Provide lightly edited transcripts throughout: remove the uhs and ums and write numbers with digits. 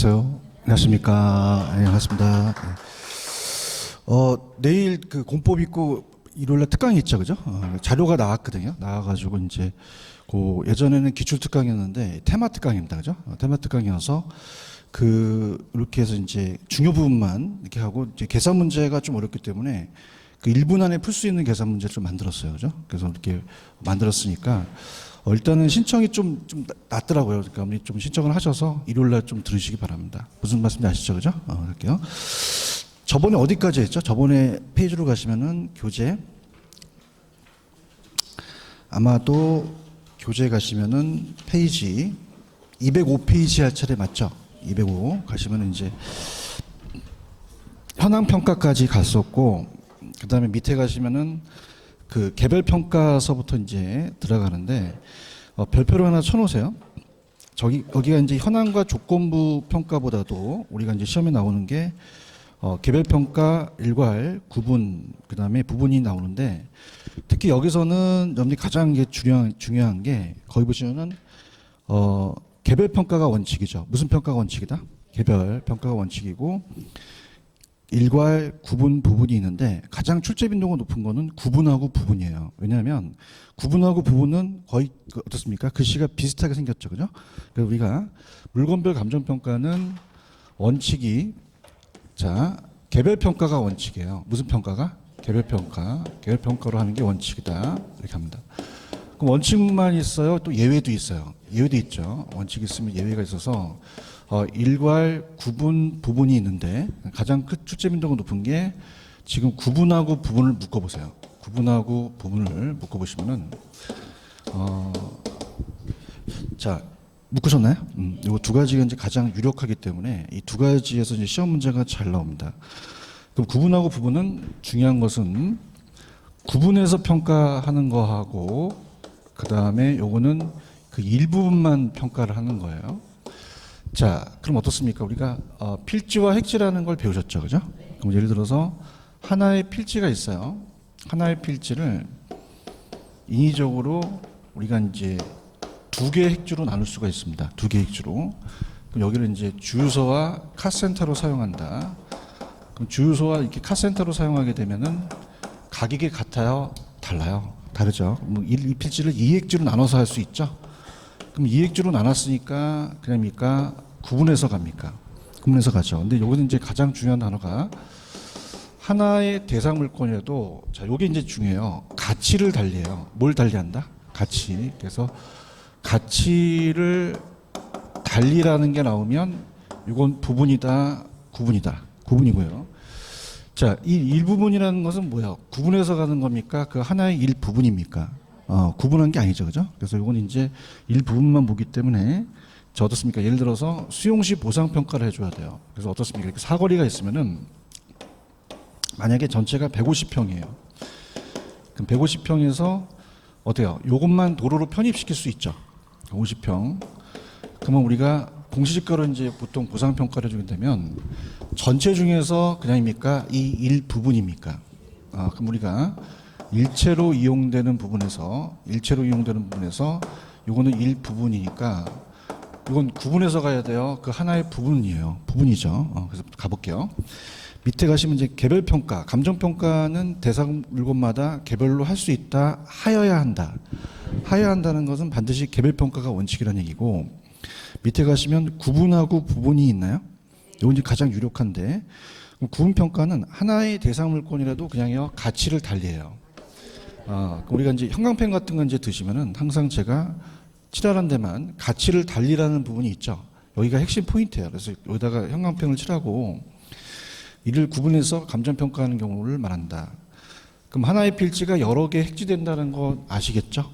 안녕하세요. 안녕하십니까. 네, 반갑습니다. 내일 그 공법 있고 일요일날 특강이 있죠, 그죠? 자료가 나왔거든요. 나와가지고 이제 예전에는 기출 특강이었는데 테마 특강입니다, 그죠? 테마 특강이어서 이렇게 해서 이제 중요 부분만 이렇게 하고 이제 계산 문제가 좀 어렵기 때문에 그 1분 안에 풀 수 있는 계산 문제를 좀 만들었어요, 그죠? 그래서 이렇게 만들었으니까. 일단은 신청이 좀 낮더라고요. 그러니까 좀 신청을 하셔서 일요일날 좀 들으시기 바랍니다. 무슨 말씀인지 아시죠, 그죠? 할게요. 저번에 어디까지 했죠? 저번에 페이지로 가시면은 교재. 아마도 교재 가시면은 페이지 205페이지 할 차례 맞죠? 205 가시면은 이제 현황 평가까지 갔었고, 그 다음에 밑에 가시면은 그 개별 평가서부터 이제 들어가는데 별표를 하나 쳐놓으세요. 여기가 이제 현황과 조건부 평가보다도 우리가 이제 시험에 나오는 게 개별 평가, 일괄, 구분, 그 다음에 부분이 나오는데 특히 여기서는 여러분들이 가장 중요한 게 거기 보시면은 개별 평가가 원칙이죠. 무슨 평가가 원칙이다? 개별 평가가 원칙이고 일괄, 구분, 부분이 있는데 가장 출제 빈도가 높은 거는 구분하고 부분이에요. 왜냐하면 구분하고 부분은 거의 어떻습니까? 글씨가 비슷하게 생겼죠, 그죠? 그래서 우리가 물건별 감정평가는 원칙이 개별 평가가 원칙이에요. 무슨 평가가? 개별 평가. 개별 평가로 하는 게 원칙이다. 이렇게 합니다. 그럼 원칙만 있어요? 또 예외도 있어요. 예외도 있죠. 원칙이 있으면 예외가 있어서 일괄, 구분, 부분이 있는데 가장 큰 출제 빈도가 높은 게 지금 구분하고 부분을 묶어보세요. 구분하고 부분을 묶어보시면은 묶으셨나요? 이거 두 가지가 이제 가장 유력하기 때문에 이 두 가지에서 이제 시험 문제가 잘 나옵니다. 그럼 구분하고 부분은 중요한 것은 구분해서 평가하는 거하고 그 다음에 요거는 그 일부분만 평가를 하는 거예요. 그럼 어떻습니까? 우리가 필지와 핵지라는 걸 배우셨죠, 그죠? 그럼 예를 들어서 하나의 필지가 있어요. 하나의 필지를 인위적으로 우리가 이제 두 개의 핵지로 나눌 수가 있습니다. 두 개의 핵지로. 그럼 여기를 이제 주유소와 카센터로 사용한다. 그럼 주유소와 이렇게 카센터로 사용하게 되면은 가격이 같아요? 달라요? 다르죠? 이 필지를 2핵지로 나눠서 할 수 있죠? 그럼 2핵지로 나눴으니까 그럽니까? 구분해서 갑니까? 구분해서 가죠. 근데 여기는 이제 가장 중요한 단어가 하나의 대상 물건이라도 요게 이제 중요해요. 가치를 달리해요. 뭘 달리한다? 가치. 그래서 가치를 달리라는 게 나오면 이건 부분이다, 구분이다. 구분이고요. 이 일부분이라는 것은 뭐야? 구분해서 가는 겁니까? 그 하나의 일부분입니까? 구분한 게 아니죠, 그죠? 그래서 이건 이제 일부분만 보기 때문에 어떻습니까? 예를 들어서 수용시 보상평가를 해줘야 돼요. 그래서 어떻습니까? 이렇게 사거리가 있으면은 만약에 전체가 150평이에요. 그럼 150평에서 어때요? 요것만 도로로 편입시킬 수 있죠. 50평. 그러면 우리가 공시지가로 이제 보통 보상평가를 해주게 되면 전체 중에서 그냥입니까? 이 일부분입니까? 그럼 우리가 일체로 이용되는 부분에서 요거는 일부분이니까 이건 구분해서 가야 돼요. 그 하나의 부분이에요. 부분이죠. 그래서 가볼게요. 밑에 가시면 이제 개별평가, 감정평가는 대상 물건마다 개별로 할 수 있다, 하여야 한다. 하여야 한다는 것은 반드시 개별평가가 원칙이라는 얘기고, 밑에 가시면 구분하고 부분이 있나요? 이건 이제 가장 유력한데, 구분평가는 하나의 대상 물건이라도 그냥요, 가치를 달리해요. 우리가 이제 형광펜 같은 거 이제 드시면은 항상 제가 칠하는 데만 가치를 달리라는 부분이 있죠. 여기가 핵심 포인트예요. 그래서 여기다가 형광펜을 칠하고 이를 구분해서 감정평가하는 경우를 말한다. 그럼 하나의 필지가 여러 개 핵지된다는 거 아시겠죠?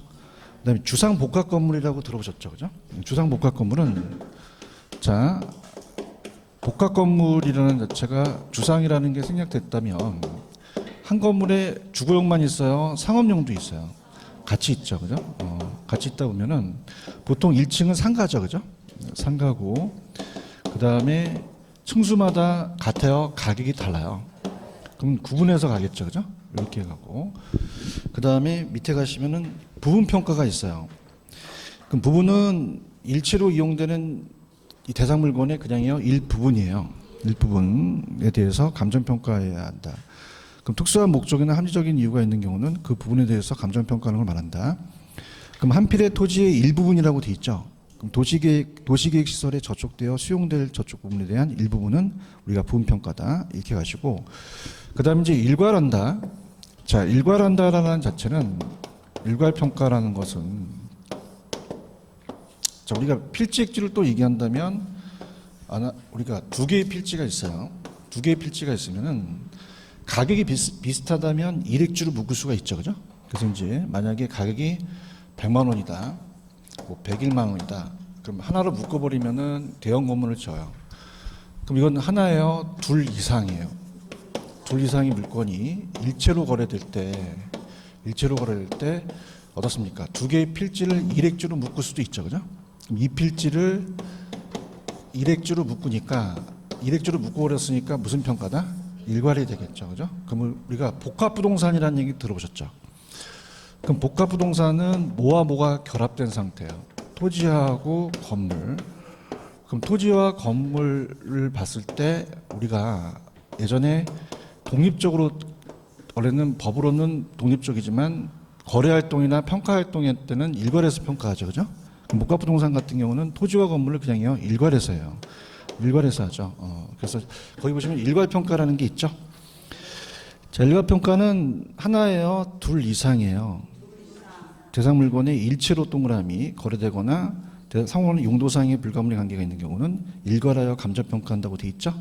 그 다음에 주상복합 건물이라고 들어보셨죠? 그죠? 주상복합 건물은 복합 건물이라는 자체가 주상이라는 게 생략됐다면 한 건물에 주거용만 있어요? 상업용도 있어요? 같이 있죠, 그죠? 같이 있다 보면은 보통 1층은 상가죠, 그죠? 상가고 그 다음에 층수마다 같아요? 가격이 달라요? 그럼 구분해서 가겠죠, 그죠? 이렇게 가고 그 다음에 밑에 가시면은 부분 평가가 있어요. 그럼 부분은 일체로 이용되는 이 대상 물건의 그냥요 일부분이에요. 일부분에 대해서 감정평가해야 한다. 그럼 특수한 목적이나 합리적인 이유가 있는 경우는 그 부분에 대해서 감정평가하는 걸 말한다. 그럼 한 필의 토지의 일부분이라고 돼 있죠. 그럼 도시계획 시설에 저촉되어 수용될 저촉 부분에 대한 일부분은 우리가 부분평가다. 이렇게 가시고, 그 다음에 이제 일괄한다. 자, 일괄한다라는 자체는, 일괄평가라는 것은, 자, 우리가 필지 액지를 또 얘기한다면, 우리가 두 개의 필지가 있어요. 두 개의 필지가 있으면은, 가격이 비슷하다면 일액주로 묶을 수가 있죠. 그죠? 그래서 이제 만약에 가격이 100만 원이다. 뭐 101만 원이다. 그럼 하나로 묶어버리면은 대형 건물을 지어요. 그럼 이건 하나예요? 둘 이상이에요? 둘 이상의 물건이 일체로 거래될 때 어떻습니까? 두 개의 필지를 일액주로 묶을 수도 있죠. 그죠? 그럼 이 필지를 일액주로 묶으니까, 일액주로 묶어버렸으니까 무슨 평가다? 일괄이 되겠죠. 그죠? 그럼 우리가 복합부동산이라는 얘기 들어보셨죠? 그럼 복합부동산은 뭐와 뭐가 결합된 상태예요. 토지하고 건물. 그럼 토지와 건물을 봤을 때 우리가 예전에 독립적으로, 원래는 법으로는 독립적이지만 거래활동이나 평가활동할 때는 일괄해서 평가하죠. 그죠? 그럼 복합부동산 같은 경우는 토지와 건물을 그냥요 일괄해서 해요. 일괄해서 하죠. 그래서 거기 보시면 일괄평가라는 게 있죠. 자, 일괄평가는 하나예요? 둘 이상이에요? 대상 물건의 일체로 동그라미 거래되거나 상호는 용도상의 불가분의 관계가 있는 경우는 일괄하여 감정평가한다고 돼 있죠.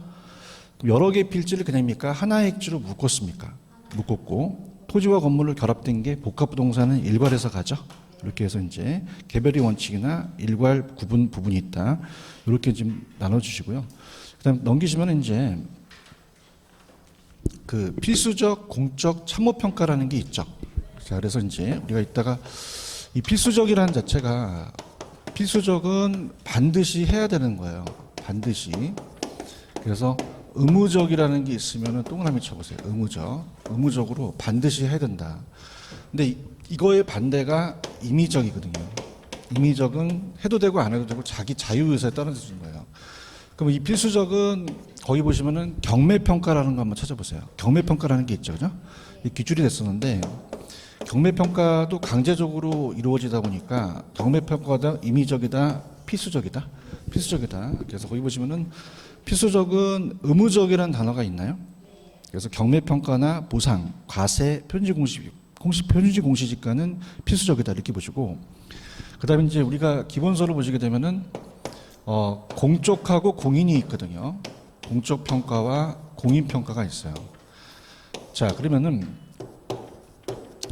여러 개의 필지를 그냥입니까? 하나의 액지로 묶었습니까? 묶었고, 토지와 건물을 결합된 게 복합부동산은 일괄해서 가죠. 이렇게 해서 이제 개별의 원칙이나 일괄 구분 부분이 있다. 이렇게 좀 나눠주시고요. 그다음 넘기시면 이제 그 필수적 공적 참모 평가라는 게 있죠. 자, 그래서 이제 우리가 이따가 이 필수적이라는 자체가, 필수적은 반드시 해야 되는 거예요. 반드시. 그래서 의무적이라는 게 있으면은 동그라미 쳐보세요. 의무적으로 반드시 해야 된다. 근데 이거의 반대가 임의적이거든요. 임의적은 해도 되고 안 해도 되고 자기 자유의사에 따라주는 거예요. 그럼 이 필수적은 거기 보시면은 경매평가라는 거 한번 찾아보세요. 경매평가라는 게 있죠. 그죠? 이 기출이 됐었는데, 경매평가도 강제적으로 이루어지다 보니까 경매평가가 임의적이다, 필수적이다. 그래서 거기 보시면은 필수적은 의무적이라는 단어가 있나요? 그래서 경매평가나 보상, 과세, 표준지 공시지가는 필수적이다 이렇게 보시고, 그다음에 이제 우리가 기본서를 보시게 되면은 공적하고 공인이 있거든요. 공적 평가와 공인 평가가 있어요. 자, 그러면은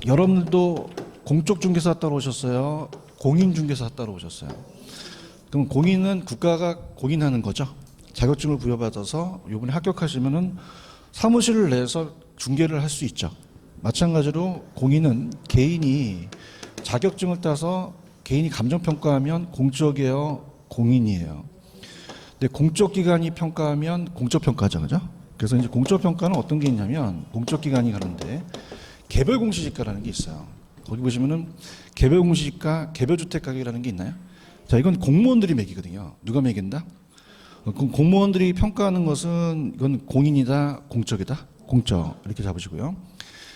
여러분들도 공적 중개사 따로 오셨어요? 공인 중개사 따로 오셨어요? 그럼 공인은 국가가 공인하는 거죠. 자격증을 부여받아서 이번에 합격하시면은 사무실을 내서 중개를 할 수 있죠. 마찬가지로 공인은 개인이 자격증을 따서 개인이 감정평가하면 공적이에요, 공인이에요. 근데 공적기관이 평가하면 공적평가죠. 그죠? 그래서 이제 공적평가는 어떤 게 있냐면, 공적기관이 가는데 개별공시지가라는 게 있어요. 거기 보시면은 개별공시지가, 개별주택가격이라는 게 있나요? 자, 이건 공무원들이 매기거든요. 누가 매긴다? 공무원들이 평가하는 것은 이건 공인이다, 공적이다, 공적 이렇게 잡으시고요.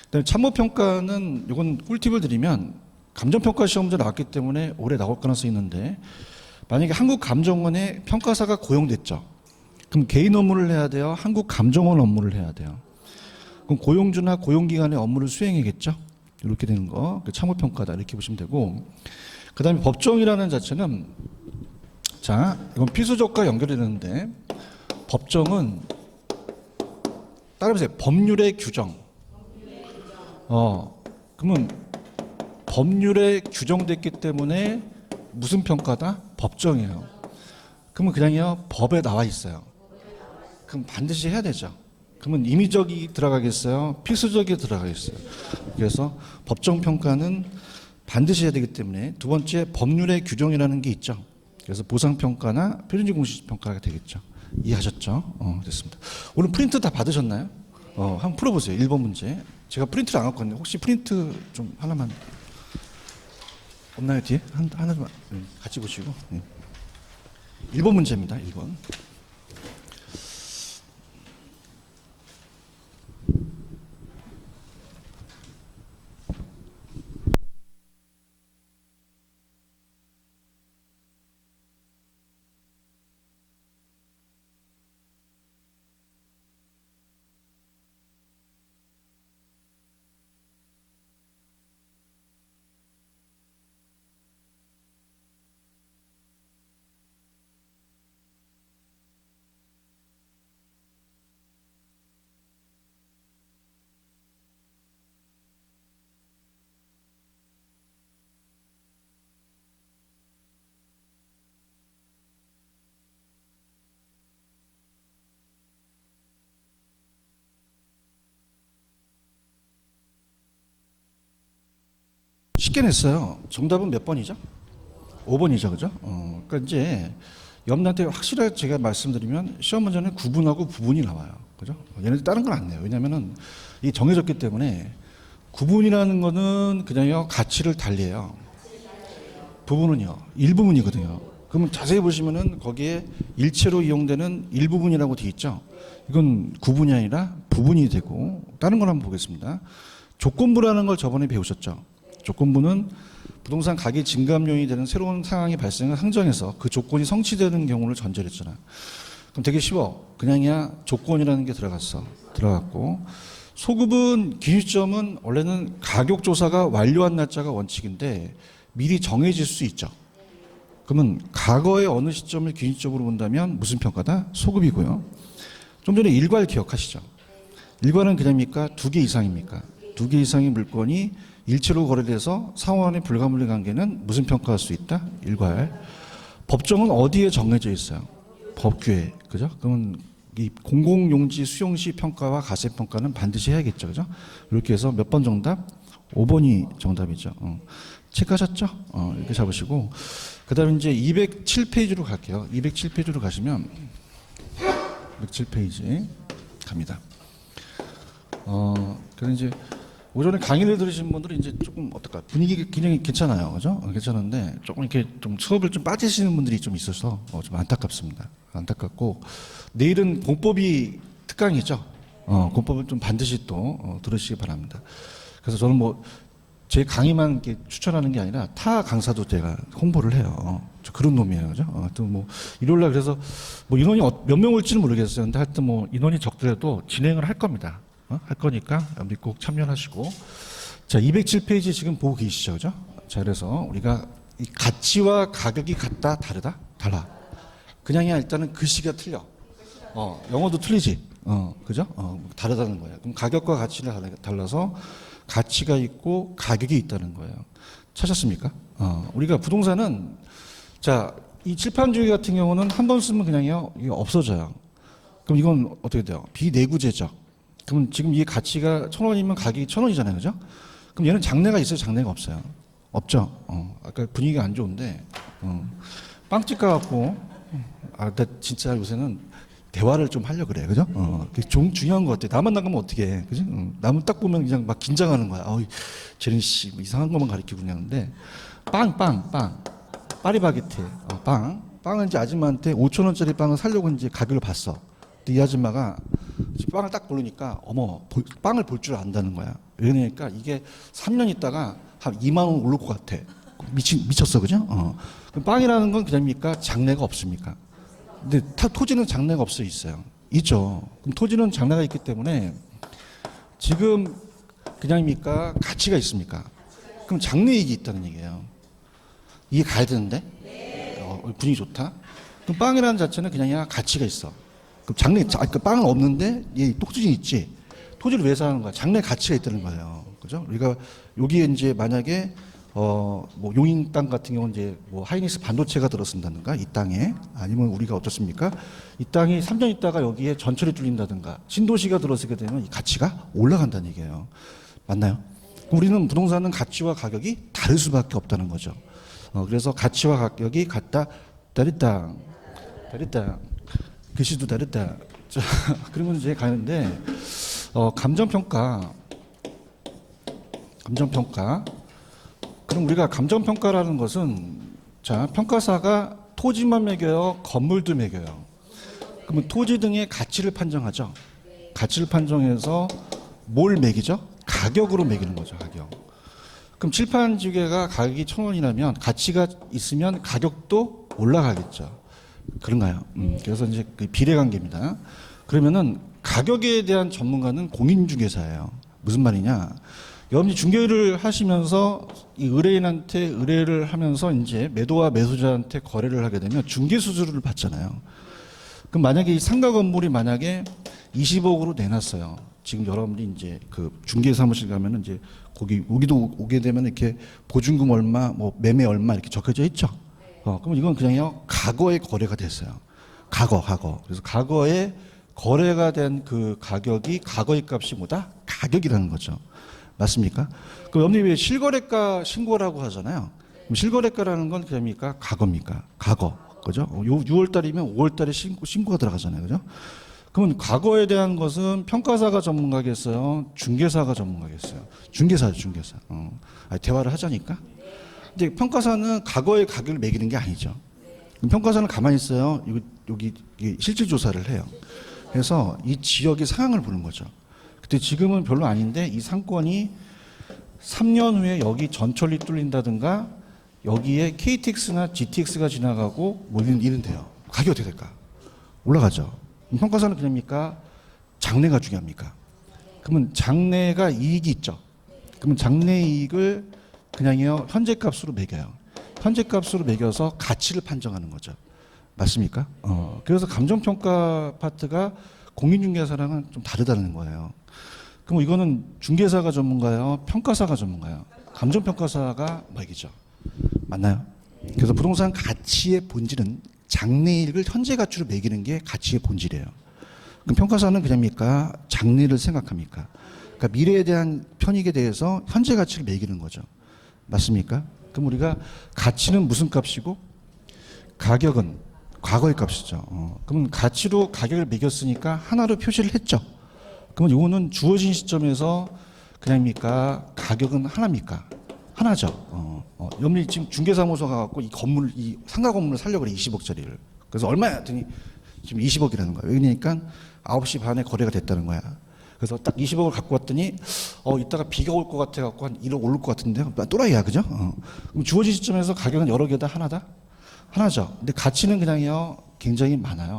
그다음에 참모평가는 이건 꿀팁을 드리면, 감정평가 시험도 나왔기 때문에 올해 나올 가능성이 있는데, 만약에 한국감정원에 평가사가 고용됐죠. 그럼 개인 업무를 해야 돼요? 한국감정원 업무를 해야 돼요? 그럼 고용주나 고용기관의 업무를 수행해야겠죠. 이렇게 되는 거 참모평가다 이렇게 보시면 되고, 그 다음에 법정이라는 자체는, 자, 이건 필수적과 연결이 되는데, 법정은 따라해보세요. 법률의 규정. 그러면 법률에 규정됐기 때문에 무슨 평가다? 법정이에요. 그러면 그냥요 법에 나와 있어요. 그럼 반드시 해야 되죠. 그러면 임의적이 들어가겠어요? 필수적이 들어가겠어요? 그래서 법정 평가는 반드시 해야 되기 때문에, 두 번째 법률의 규정이라는 게 있죠. 그래서 보상평가나 표준지 공시평가가 되겠죠. 이해하셨죠? 됐습니다. 오늘 프린트 다 받으셨나요? 한번 풀어보세요. 1번 문제. 제가 프린트를 안 갖고 왔는데 혹시 프린트 좀 하나만 없나요? 뒤에? 하나 좀 같이 보시고. 네. 1번 문제입니다. 1번. 쉽게 냈어요. 정답은 몇 번이죠? 5번이죠, 그죠? 그러니까 이제 염라대 확실하게 제가 말씀드리면 시험 문제는 구분하고 부분이 나와요, 그죠? 얘네들 다른 건 안 내요. 왜냐면은 이게 정해졌기 때문에 구분이라는 거는 그냥요 가치를 달리해요. 부분은요 일부분이거든요. 그러면 자세히 보시면은 거기에 일체로 이용되는 일부분이라고 돼 있죠. 이건 구분이 아니라 부분이 되고 다른 걸 한번 보겠습니다. 조건부라는 걸 저번에 배우셨죠. 조건부는 부동산 가격 증감 요인이 되는 새로운 상황이 발생을 상정해서 그 조건이 성취되는 경우를 전제로 했잖아. 그럼 되게 쉬워. 그냥이야 조건이라는 게 들어갔고 소급은 기준점은 원래는 가격 조사가 완료한 날짜가 원칙인데 미리 정해질 수 있죠. 그러면 과거의 어느 시점을 기준점으로 본다면 무슨 평가다? 소급이고요. 좀 전에 일괄 기억하시죠? 일괄은 그냥입니까? 2개 이상입니까? 2개 이상의 물건이 일체로 거래돼서 상호간의 불가분리 관계는 무슨 평가할 수 있다? 일괄. 법정은 어디에 정해져 있어요? 법규에. 그죠? 그러면 이 공공용지 수용시 평가와 가세 평가는 반드시 해야겠죠. 그죠? 이렇게 해서 몇 번 정답? 5번이 정답이죠. 체크하셨죠? 이렇게 잡으시고 그다음에 이제 207페이지로 갈게요. 207페이지로 가시면 207페이지 갑니다. 그래서 이제 오전에 강의를 들으신 분들은 이제 조금 어떨까 분위기 굉장히 괜찮아요, 그죠? 괜찮은데 조금 이렇게 좀 수업을 좀 빠지시는 분들이 좀 있어서 좀 안타깝습니다. 안타깝고 내일은 공법이 특강이죠. 공법을 좀 반드시 또 들으시기 바랍니다. 그래서 저는 뭐 제 강의만 이렇게 추천하는 게 아니라 타 강사도 제가 홍보를 해요. 저 그런 놈이에요, 그죠? 하여튼 뭐 일요일날 그래서 뭐 인원이 몇 명 올지는 모르겠어요. 근데 하여튼 뭐 인원이 적더라도 진행을 할 겁니다. 할 거니까 우리 꼭 참여하시고. 자, 207페이지 지금 보고 계시죠, 그죠? 자, 그래서 우리가 이 가치와 가격이 같다, 다르다, 달라. 그냥이야 일단은 글씨가 틀려. 영어도 틀리지. 그죠? 다르다는 거예요. 그럼 가격과 가치를 달라서 가치가 있고 가격이 있다는 거예요. 찾았습니까? 우리가 부동산은 자, 이 칠판주의 같은 경우는 한 번 쓰면 그냥요 이게 없어져요. 그럼 이건 어떻게 돼요? 비내구재적. 그럼 지금 이 가치가 1,000원이면 가격이 1,000원이잖아요, 그죠? 그럼 얘는 장래가 있어요, 장래가 없어요? 없죠. 아까 분위기가 안 좋은데 빵집 가갖고 나 진짜 요새는 대화를 좀 하려 그래, 그죠? 그게 좀 중요한 것 같아. 나만 나가면 어떻게 해, 그지? 남은 딱 보면 그냥 막 긴장하는 거야. 쟤는 씨 뭐 이상한 것만 가르치고 그러는데 빵, 파리바게트, 빵은 이제 아줌마한테 5,000원짜리 빵을 사려고 이제 가격을 봤어. 근데 이 아줌마가 빵을 딱 고르니까 빵을 볼 줄 안다는 거야. 왜냐니까 이게 3년 있다가 한 2만 원 오를 것 같아. 미쳤어, 그죠? 그럼 빵이라는 건 그냥입니까? 장래가 없습니까? 근데 토지는 장래가 없어 있어요. 있죠. 그럼 토지는 장래가 있기 때문에 지금 그냥입니까? 가치가 있습니까? 그럼 장래이익이 있다는 얘기예요. 이게 가야 되는데? 분위기 좋다. 그럼 빵이라는 자체는 그냥 가치가 있어. 그럼 그 빵은 없는데 얘 토지 있지. 토지를 왜 사는 거야? 장래 가치가 있다는 거예요. 그죠? 우리가 여기에 이제 만약에 뭐 용인 땅 같은 경우는 이제 뭐 하이닉스 반도체가 들어선다든가 이 땅에 아니면 우리가 어떻습니까? 이 땅이 3년 있다가 여기에 전철이 뚫린다든가 신도시가 들어서게 되면 이 가치가 올라간다는 얘기예요. 맞나요? 우리는 부동산은 가치와 가격이 다를 수밖에 없다는 거죠. 그래서 가치와 가격이 같다, 다르다. 글씨도 다르다. 자, 그러면 이제 가는데 감정평가. 그럼 우리가 감정평가라는 것은 자 평가사가 토지만 매겨요? 건물도 매겨요? 그러면 토지 등의 가치를 판정하죠. 가치를 판정해서 뭘 매기죠? 가격으로 매기는 거죠. 가격. 그럼 칠판지게가 가격이 1,000원이라면 가치가 있으면 가격도 올라가겠죠. 그런가요? 그래서 이제 그 비례관계입니다. 그러면은 가격에 대한 전문가는 공인중개사예요. 무슨 말이냐? 여러분이 중개를 하시면서 이 의뢰인한테 의뢰를 하면서 이제 매도와 매수자한테 거래를 하게 되면 중개 수수료를 받잖아요. 그럼 만약에 이 상가 건물이 만약에 20억으로 내놨어요. 지금 여러분들이 이제 그 중개 사무실 가면은 이제 거기 여기도 오게 되면 이렇게 보증금 얼마, 뭐 매매 얼마 이렇게 적혀져 있죠. 그럼 이건 그냥요 과거의 거래가 됐어요. 과거. 그래서 과거에 거래가 된 그 가격이 과거의 값이 뭐다? 가격이라는 거죠. 맞습니까? 그럼 여러분이 왜 실거래가 신고라고 하잖아요. 그럼 실거래가라는 건 그럽니까? 과거입니까? 과거. 그죠? 6월 달이면 5월 달에 신고가 들어가잖아요. 그죠? 그러면 과거에 대한 것은 평가사가 전문가겠어요? 중개사가 전문가겠어요? 중개사죠, 중개사. 대화를 하자니까. 근데 평가사는 과거의 가격을 매기는 게 아니죠. 평가사는 가만히 있어요. 여기 실질 조사를 해요. 그래서 이 지역의 상황을 보는 거죠. 근데 지금은 별로 아닌데 이 상권이 3년 후에 여기 전철이 뚫린다든가 여기에 KTX나 GTX가 지나가고 뭐 이런 돼요. 가격이 어떻게 될까? 올라가죠. 평가사는 그럽니까? 장래가 중요합니까? 그러면 장래가 이익이 있죠. 그러면 장래 이익을 그냥요 현재 값으로 매겨요. 현재 값으로 매겨서 가치를 판정하는 거죠. 맞습니까? 그래서 감정평가 파트가 공인중개사랑은 좀 다르다는 거예요. 그럼 이거는 중개사가 전문가요? 평가사가 전문가요? 감정평가사가 매기죠. 맞나요? 그래서 부동산 가치의 본질은 장래이익을 현재 가치로 매기는 게 가치의 본질이에요. 그럼 평가사는 그냥입니까? 장래를 생각합니까? 그러니까 미래에 대한 편익에 대해서 현재 가치를 매기는 거죠. 맞습니까? 그럼 우리가 가치는 무슨 값이고 가격은 과거의 값이죠. 그러면 가치로 가격을 매겼으니까 하나로 표시를 했죠. 그러면 이거는 주어진 시점에서 그냥입니까? 가격은 하나입니까? 하나죠. 여러분이 지금 중개사무소 가갖고 이 상가 건물을 살려고 그래, 20억짜리를. 그래서 얼마야? 했더니 지금 20억이라는 거야. 왜냐니까 9시 반에 거래가 됐다는 거야. 그래서 딱 20억을 갖고 왔더니, 이따가 비가 올 것 같아갖고 한 1억 오를 것 같은데, 또라이야, 그죠? 그럼 주어진 시점에서 가격은 여러 개다, 하나다? 하나죠. 근데 가치는 그냥요, 굉장히 많아요.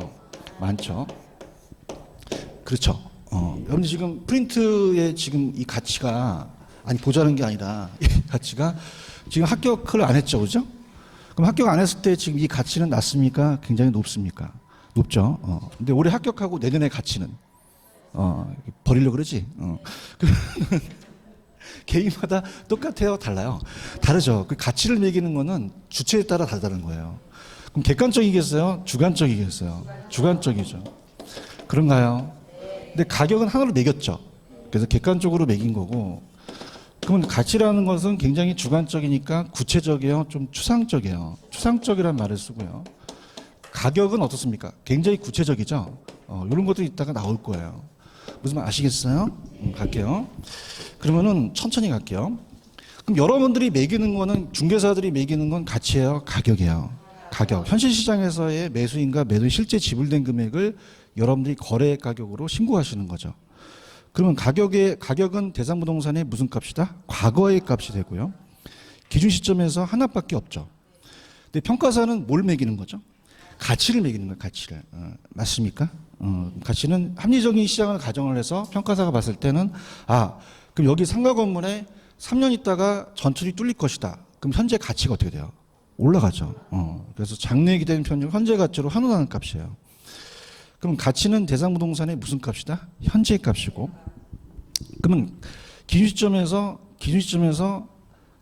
많죠. 그렇죠. 여러분들 지금 프린트의 지금 이 가치가, 아니, 보자는 게 아니라, 이 가치가 지금 합격을 안 했죠, 그죠? 그럼 합격 안 했을 때 지금 이 가치는 낮습니까? 굉장히 높습니까? 높죠. 근데 올해 합격하고 내년에 가치는, 버리려고 그러지? 개인마다 똑같아요? 달라요? 다르죠. 그 가치를 매기는 거는 주체에 따라 다르다는 거예요. 그럼 객관적이겠어요? 주관적이겠어요? 주관적이죠. 그런가요? 근데 가격은 하나로 매겼죠. 그래서 객관적으로 매긴 거고, 그러면 가치라는 것은 굉장히 주관적이니까 구체적이에요? 좀 추상적이에요? 추상적이라는 말을 쓰고요. 가격은 어떻습니까? 굉장히 구체적이죠? 이런 것도 이따가 나올 거예요. 무슨 말 아시겠어요? 갈게요. 그러면은 천천히 갈게요. 그럼 여러분들이 매기는 거는, 중개사들이 매기는 건 가치예요? 가격이에요? 가격. 현실 시장에서의 매수인과 매도인 실제 지불된 금액을 여러분들이 거래 가격으로 신고하시는 거죠. 그러면 가격은 대상 부동산의 무슨 값이다? 과거의 값이 되고요. 기준 시점에서 하나밖에 없죠. 근데 평가사는 뭘 매기는 거죠? 가치를 매기는 거예요, 가치를. 맞습니까? 가치는 합리적인 시장을 가정을 해서 평가사가 봤을 때는, 그럼 여기 상가 건물에 3년 있다가 전철이 뚫릴 것이다. 그럼 현재 가치가 어떻게 돼요? 올라가죠. 그래서 장래 기대는 편중 현재 가치로 환원하는 값이에요. 그럼 가치는 대상 부동산의 무슨 값이다? 현재의 값이고. 그러면 기준 시점에서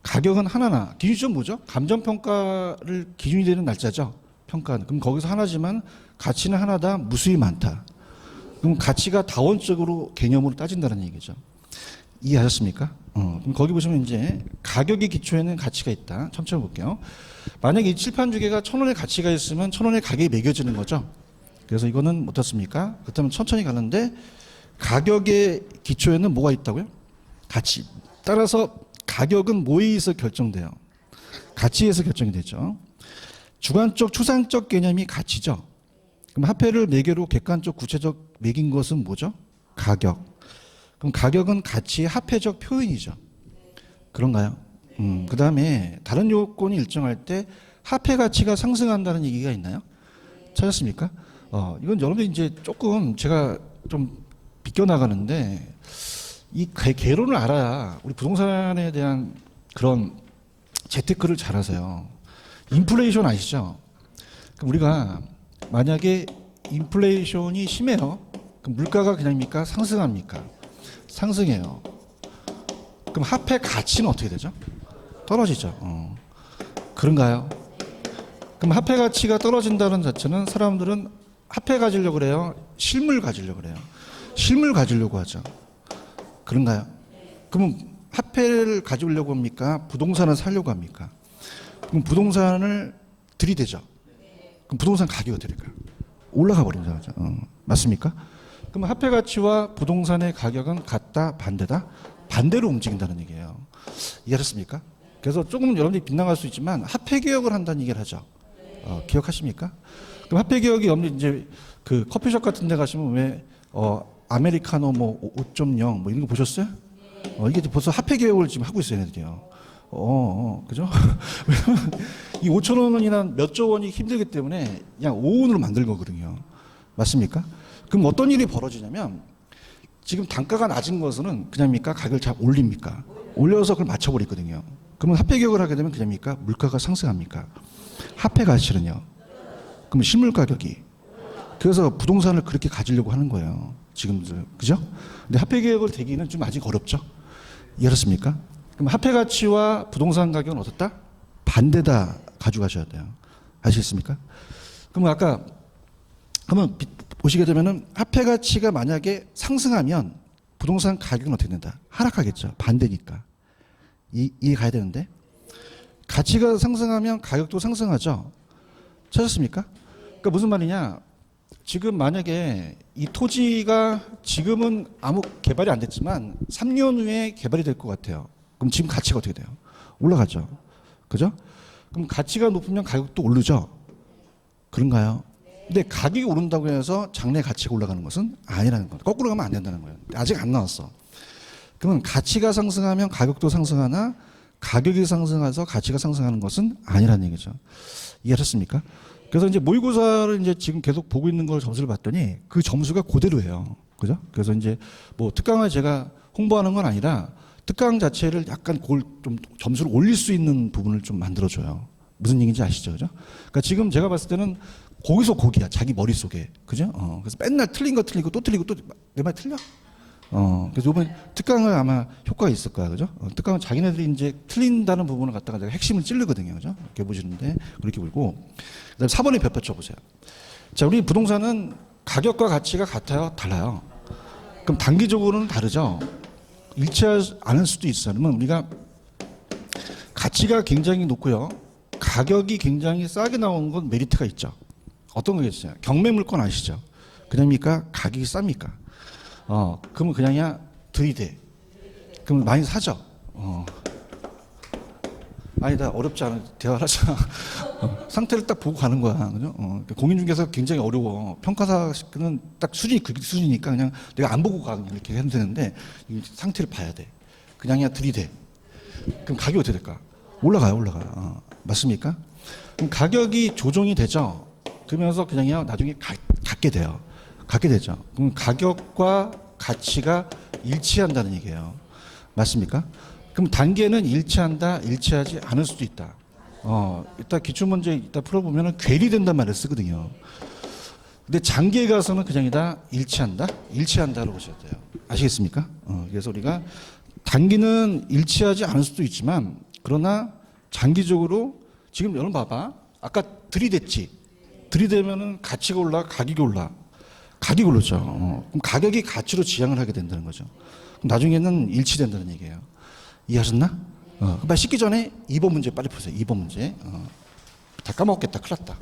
가격은 하나나, 기준 시점 뭐죠? 감정평가를 기준이 되는 날짜죠. 평가는. 그럼 거기서 하나지만 가치는 하나다, 무수히 많다. 그럼 가치가 다원적으로 개념으로 따진다는 얘기죠. 이해하셨습니까? 그럼 거기 보시면 이제 가격의 기초에는 가치가 있다. 천천히 볼게요. 만약에 이 칠판 주개가 1,000원의 가치가 있으면 1,000원의 가격이 매겨지는 거죠. 그래서 이거는 어떻습니까? 그렇다면 천천히 가는데 가격의 기초에는 뭐가 있다고요? 가치. 따라서 가격은 뭐에 의해서 결정돼요? 가치에서 결정이 되죠. 주관적 추상적 개념이 가치죠. 그럼 화폐를 매개로 객관적 구체적 매긴 것은 뭐죠? 가격. 그럼 가격은 가치의 화폐적 표현이죠. 그런가요? 그 다음에 다른 요건이 일정할 때 화폐 가치가 상승한다는 얘기가 있나요? 찾았습니까? 이건 여러분들 이제 조금 제가 좀 비껴나가는데 이 개론을 알아야 우리 부동산에 대한 그런 재테크를 잘하세요. 인플레이션 아시죠? 그럼 우리가 만약에 인플레이션이 심해요. 그럼 물가가 그냥입니까? 상승합니까? 상승해요. 그럼 화폐 가치는 어떻게 되죠? 떨어지죠. 그런가요? 그럼 화폐 가치가 떨어진다는 자체는 사람들은 화폐 가지려고 그래요? 실물 가지려고 그래요? 실물 가지려고 하죠. 그런가요? 그러면 화폐를 가지려고 합니까? 부동산을 사려고 합니까? 그럼 부동산을 들이대죠. 그럼 부동산 가격이 어떻게 될까요? 올라가 버리는 거죠. 맞습니까? 그럼 화폐 가치와 부동산의 가격은 같다, 반대다? 반대로 움직인다는 얘기예요. 이해하셨습니까? 그래서 조금 여러분들이 빗나갈 수 있지만 화폐 개혁을 한다는 얘기를 하죠. 기억하십니까? 그럼 화폐 개혁이 여러분들 이제 그 커피숍 같은 데 가시면 왜 아메리카노 뭐 5.0 뭐 이런 거 보셨어요? 이게 벌써 화폐 개혁을 지금 하고 있어요, 얘네들이요. 그죠? 왜냐면 이 5천 원이나 몇 조 원이 힘들기 때문에 그냥 5원으로 만든 거거든요. 맞습니까? 그럼 어떤 일이 벌어지냐면 지금 단가가 낮은 것은 그냥입니까? 가격을 잘 올립니까? 올려서 그걸 맞춰버리거든요. 그러면 화폐 개혁을 하게 되면 그냥입니까? 물가가 상승합니까? 화폐 가치는요? 그러면 실물 가격이. 그래서 부동산을 그렇게 가지려고 하는 거예요. 지금, 그죠? 근데 화폐 개혁을 되기는 좀 아직 어렵죠? 이해하셨습니까? 그럼 화폐 가치와 부동산 가격은 어떻다? 반대다 가져가셔야 돼요. 아시겠습니까? 그럼 아까 한번 보시게 되면은 화폐 가치가 만약에 상승하면 부동산 가격은 어떻게 된다? 하락하겠죠. 반대니까. 이해 가야 되는데 가치가 상승하면 가격도 상승하죠. 찾았습니까? 그러니까 무슨 말이냐? 지금 만약에 이 토지가 지금은 아무 개발이 안 됐지만 3년 후에 개발이 될 것 같아요. 그럼 지금 가치가 어떻게 돼요? 올라가죠. 그죠? 그럼 가치가 높으면 가격도 오르죠. 그런가요? 근데 가격이 오른다고 해서 장래 가치가 올라가는 것은 아니라는 거예요. 거꾸로 가면 안 된다는 거예요. 아직 안 나왔어. 그러면 가치가 상승하면 가격도 상승하나 가격이 상승해서 가치가 상승하는 것은 아니라는 얘기죠. 이해하셨습니까? 그래서 이제 모의고사를 이제 지금 계속 보고 있는 걸 점수를 봤더니 그 점수가 그대로예요. 그죠? 그래서 이제 뭐 특강을 제가 홍보하는 건 아니라 특강 자체를 약간 좀 점수를 올릴 수 있는 부분을 좀 만들어줘요. 무슨 얘기인지 아시죠? 그죠? 그러니까 지금 제가 봤을 때는 거기서 거기야. 자기 머릿속에. 그죠? 그래서 맨날 틀린 거 틀리고 또 틀리고 또 내 말 틀려? 그래서 이번 특강을 아마 효과가 있을 거야. 그죠? 특강은 자기네들이 이제 틀린다는 부분을 갖다가 내가 핵심을 찌르거든요. 그죠? 이렇게 보시는데 그렇게 보고. 그다음에 4번에 몇 쳐 보세요. 자, 우리 부동산은 가격과 가치가 같아요? 달라요? 그럼 단기적으로는 다르죠? 일치하지 않을 수도 있어요. 그러면 우리가 가치가 굉장히 높고요. 가격이 굉장히 싸게 나오는 건 메리트가 있죠. 어떤 거겠어요? 경매 물건 아시죠? 그냥입니까? 가격이 쌉니까? 그러면 그냥이야 들이대. 그럼 많이 사죠. 아니다 어렵지 않아 대화를 하자. 상태를 딱 보고 가는 거야. 그죠? 공인중개사 굉장히 어려워. 평가사는 딱 수준이 그 수준이니까 그냥 내가 안 보고 가 이렇게 해도 되는데 이 상태를 봐야 돼. 그냥이야 들이대. 그럼 가격이 어떻게 될까? 올라가요. 맞습니까? 그럼 가격이 조정이 되죠. 그러면서 그냥이야 나중에 갖게 돼요. 갖게 되죠. 그럼 가격과 가치가 일치한다는 얘기예요. 맞습니까? 그럼 단계는 일치한다, 일치하지 않을 수도 있다. 이따 기출문제 이따 풀어보면 괴리된단 말을 쓰거든요. 근데 장기에 가서는 그냥이다, 일치한다, 일치한다로 보셔야 돼요. 아시겠습니까? 그래서 우리가 단기는 일치하지 않을 수도 있지만 그러나 장기적으로 지금 여러분 봐봐. 아까 들이댔지. 들이대면은 가치가 올라, 가격이 올라. 가격이 오르죠. 그럼 가격이 가치로 지향을 하게 된다는 거죠. 그럼 나중에는 일치된다는 얘기예요. 이해하셨나? 빨리 씻기 전에 2번 문제 빨리 보세요. 2번 문제. 다 까먹겠다. 큰일 났다.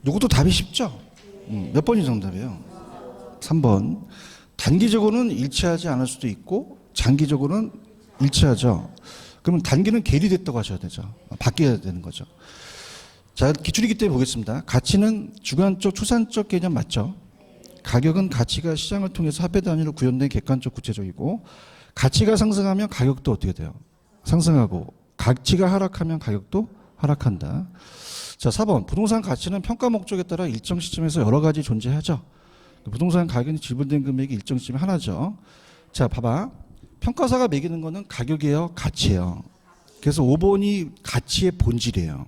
이것도 답이 쉽죠? 몇 번이 정답이에요? 3번. 단기적으로는 일치하지 않을 수도 있고 장기적으로는 일치하죠. 그러면 단기는 계리됐다고 하셔야 되죠. 바뀌어야 되는 거죠. 자, 기출이기 때문에 보겠습니다. 가치는 주관적, 추산적 개념 맞죠? 가격은 가치가 시장을 통해서 화폐 단위로 구현된 객관적 구체적이고, 가치가 상승하면 가격도 어떻게 돼요? 상승하고, 가치가 하락하면 가격도 하락한다. 자, 4번. 부동산 가치는 평가 목적에 따라 일정 시점에서 여러 가지 존재하죠. 부동산 가격이 지불된 금액이 일정 시점에 하나죠. 자, 봐봐. 평가사가 매기는 거는 가격이에요, 가치예요. 그래서 5번이 가치의 본질이에요.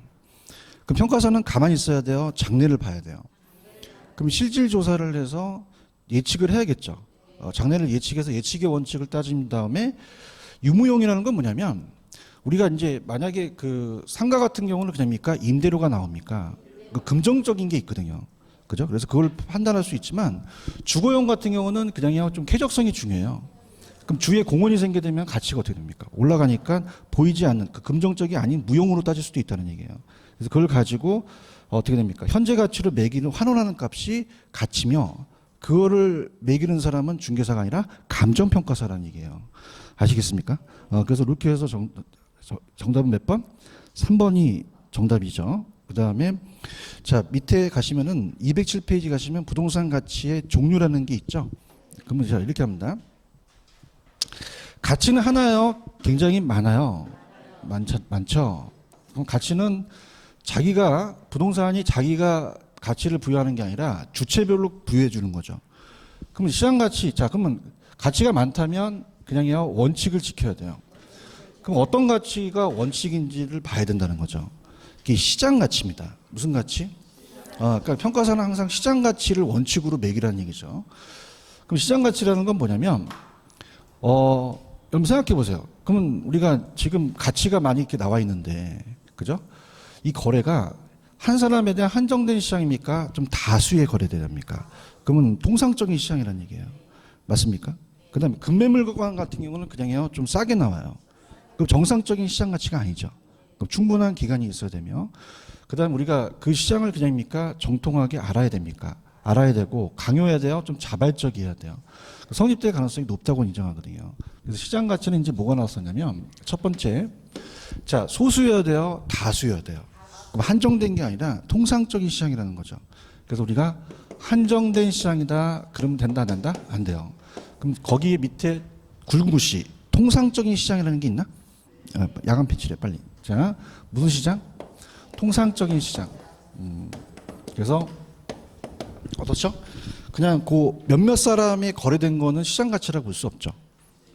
그럼 평가사는 가만히 있어야 돼요, 장래를 봐야 돼요. 그럼 실질 조사를 해서 예측을 해야겠죠. 장래를 예측해서 예측의 원칙을 따진 다음에, 유무용이라는 건 뭐냐면, 우리가 이제 만약에 그 상가 같은 경우는 그냥입니까? 임대료가 나옵니까? 그 금정적인 게 있거든요. 그죠? 그래서 그걸 판단할 수 있지만, 주거용 같은 경우는 그냥요, 좀 쾌적성이 중요해요. 그럼 주위에 공원이 생기게 되면 가치가 어떻게 됩니까? 올라가니까 보이지 않는, 그 금정적이 아닌 무용으로 따질 수도 있다는 얘기예요. 그래서 그걸 가지고 어떻게 됩니까? 현재 가치로 매기는, 환원하는 값이 가치며, 그거를 매기는 사람은 중개사가 아니라 감정평가사라는 얘기예요. 아시겠습니까? 그래서 이렇게 해서 정답은 몇 번? 3번이 정답이죠. 그 다음에 자, 밑에 가시면은 207페이지 가시면 부동산 가치의 종류라는 게 있죠. 그러면 자, 이렇게 합니다. 가치는 하나요? 굉장히 많아요. 많죠. 그럼 가치는 자기가, 부동산이 자기가 가치를 부여하는 게 아니라 주체별로 부여해 주는 거죠. 그러면 시장 가치, 자, 그러면 가치가 많다면 그냥요, 원칙을 지켜야 돼요. 그럼 어떤 가치가 원칙인지를 봐야 된다는 거죠. 이게 시장 가치입니다. 무슨 가치? 그러니까 평가사는 항상 시장 가치를 원칙으로 매기라는 얘기죠. 그럼 시장 가치라는 건 뭐냐면, 여러분 생각해 보세요. 그러면 우리가 지금 가치가 많이 이렇게 나와 있는데, 그죠? 이 거래가 한 사람에 대한 한정된 시장입니까? 좀 다수의 거래대랍니까? 그러면 통상적인 시장이라는 얘기예요. 맞습니까? 그 다음에 급매물관 같은 경우는 그냥요, 좀 싸게 나와요. 그럼 정상적인 시장 가치가 아니죠. 그럼 충분한 기간이 있어야 되며, 그 다음에 우리가 그 시장을 그냥입니까? 정통하게 알아야 됩니까? 알아야 되고, 강요해야 돼요? 좀 자발적이어야 돼요. 성립될 가능성이 높다고 인정하거든요. 그래서 시장 가치는 이제 뭐가 나왔었냐면, 첫 번째, 자, 소수여야 돼요? 다수여야 돼요? 그럼 한정된 게 아니라 통상적인 시장이라는 거죠. 그래서 우리가 한정된 시장이다, 그러면 된다, 안 된다? 안 돼요. 그럼 거기 밑에 굵은 글씨, 통상적인 시장이라는 게 있나? 야간 패치래, 빨리. 자, 무슨 시장? 통상적인 시장. 그래서 어떻죠? 그냥 그 몇몇 사람이 거래된 거는 시장 가치라고 볼 수 없죠.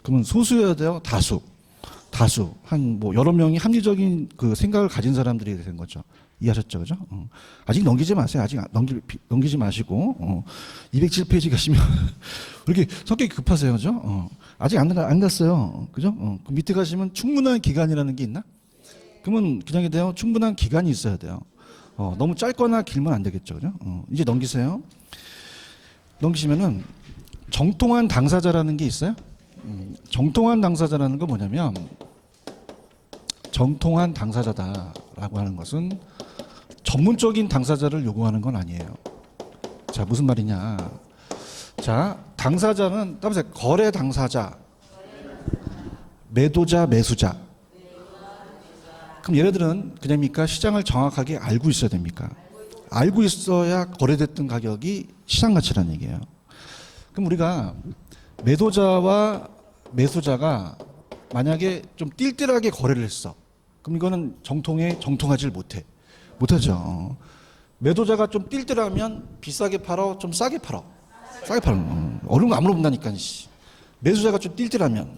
그러면 소수여야 돼요? 다수. 한 뭐 여러 명이 합리적인 그 생각을 가진 사람들이 된 거죠. 이해하셨죠? 그죠? 아직 넘기지 마세요. 아직 넘기지 마시고, 207페이지 가시면, 왜 이렇게 성격이 급하세요? 그죠? 아직 안 갔어요. 그죠? 그 밑에 가시면 충분한 기간이라는 게 있나? 그러면 그냥 돼요. 충분한 기간이 있어야 돼요. 너무 짧거나 길면 안 되겠죠. 그죠? 이제 넘기세요. 넘기시면은 정통한 당사자라는 게 있어요. 정통한 당사자라는 건 뭐냐면, 정통한 당사자다라고 하는 것은 전문적인 당사자를 요구하는 건 아니에요. 자, 무슨 말이냐? 자, 당사자는 따라서 거래 당사자, 매도자, 매수자. 그럼 얘네들은 그냥입니까? 시장을 정확하게 알고 있어야 됩니까? 알고 있어야 거래됐던 가격이 시장 가치라는 얘기예요. 그럼 우리가 매도자와 매수자가 만약에 좀 띨띨하게 거래를 했어. 그럼 이거는 정통하지 못하죠. 매도자가 좀 띨띨하면 비싸게 팔어, 좀 싸게 팔어. 어려운 거 안 물어본다니까. 매수자가 좀 띨띨하면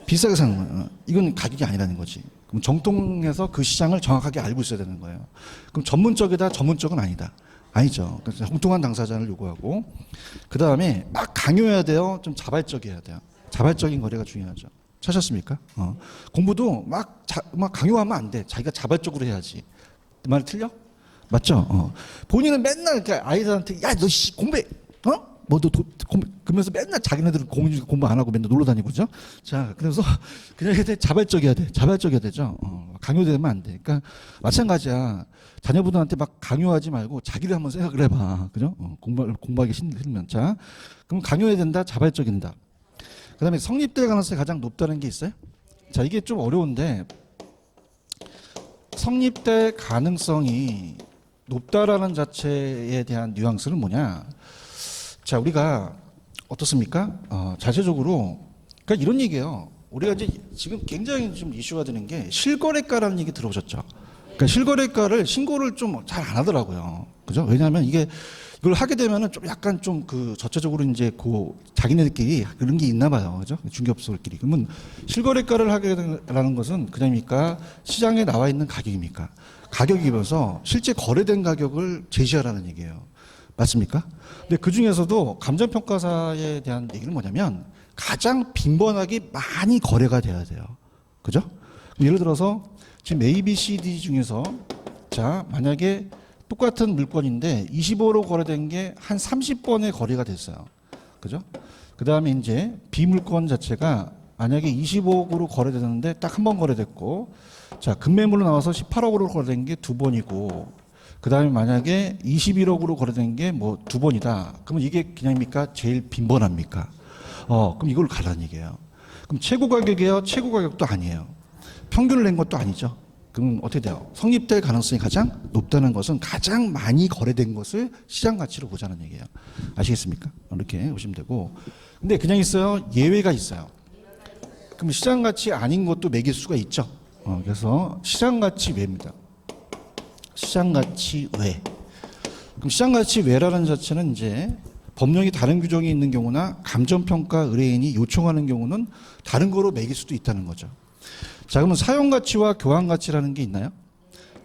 비싸게 사는 거예요. 이건 가격이 아니라는 거지. 그럼 정통해서 그 시장을 정확하게 알고 있어야 되는 거예요. 그럼 전문적이다, 전문적은 아니다. 아니죠. 그래서 정통한 당사자를 요구하고, 그 다음에 막 강요해야 돼요. 좀 자발적이어야 돼요. 자발적인 거래가 중요하죠. 찾았습니까? 공부도 막 강요하면 안 돼. 자기가 자발적으로 해야지. 말 틀려? 맞죠? 본인은 맨날 아이들한테, 야, 너 공부해. 그러면서 맨날 자기네들은 공부 안 하고 맨날 놀러 다니고, 그죠? 자, 그래서 그냥 자발적이어야 돼. 자발적이어야 되죠. 강요되면 안 돼. 그러니까 마찬가지야. 자녀분들한테 막 강요하지 말고 자기를 한번 생각을 해봐. 그죠? 공부하기 싫으면. 자, 그럼 강요해야 된다, 자발적인다. 그 다음에 성립될 가능성이 가장 높다는 게 있어요. 자, 이게 좀 어려운데, 성립될 가능성이 높다라는 자체에 대한 뉘앙스는 뭐냐. 자, 우리가 어떻습니까? 자체적으로, 그러니까 이런 얘기예요. 우리가 이제 지금 굉장히 좀 이슈가 되는 게 실거래가라는 얘기 들어오셨죠? 그러니까 실거래가를 신고를 좀 잘 안 하더라고요. 그죠? 왜냐하면 이걸 하게 되면은 좀 약간 좀 그 전체적으로 이제 자기네들끼리 그런 게 있나 봐요. 그죠? 중개업소들끼리. 그러면 실거래가를 하게 되는 것은 그냥입니까? 시장에 나와 있는 가격입니까? 가격이면서 실제 거래된 가격을 제시하라는 얘기예요. 맞습니까? 근데 그 중에서도 감정평가사에 대한 얘기는 뭐냐면 가장 빈번하게 많이 거래가 돼야 돼요. 그죠? 예를 들어서 지금 A, B, C, D 중에서 자, 만약에 똑같은 물건인데 25로 거래된 게 한 30번의 거래가 됐어요. 그죠? 그 다음에 이제 B 물건 자체가 만약에 20억으로 거래되는데 딱 한 번 거래됐고, 자, 급매물로 나와서 18억으로 거래된 게 두 번이고, 그 다음에 만약에 21억으로 거래된 게 뭐 두 번이다. 그러면 이게 그냥입니까? 제일 빈번합니까? 그럼 이걸 가라는 얘기예요. 그럼 최고 가격이에요? 최고 가격도 아니에요. 평균을 낸 것도 아니죠. 그럼 어떻게 돼요? 성립될 가능성이 가장 높다는 것은 가장 많이 거래된 것을 시장 가치로 보자는 얘기예요. 아시겠습니까? 이렇게 보시면 되고. 근데 그냥 있어요? 예외가 있어요. 그럼 시장 가치 아닌 것도 매길 수가 있죠. 그래서 시장 가치 외입니다. 시장 가치 외. 그럼 시장 가치 외라는 자체는 이제 법령이 다른 규정이 있는 경우나 감정평가 의뢰인이 요청하는 경우는 다른 거로 매길 수도 있다는 거죠. 자, 그러면 사용가치와 교환가치라는 게 있나요?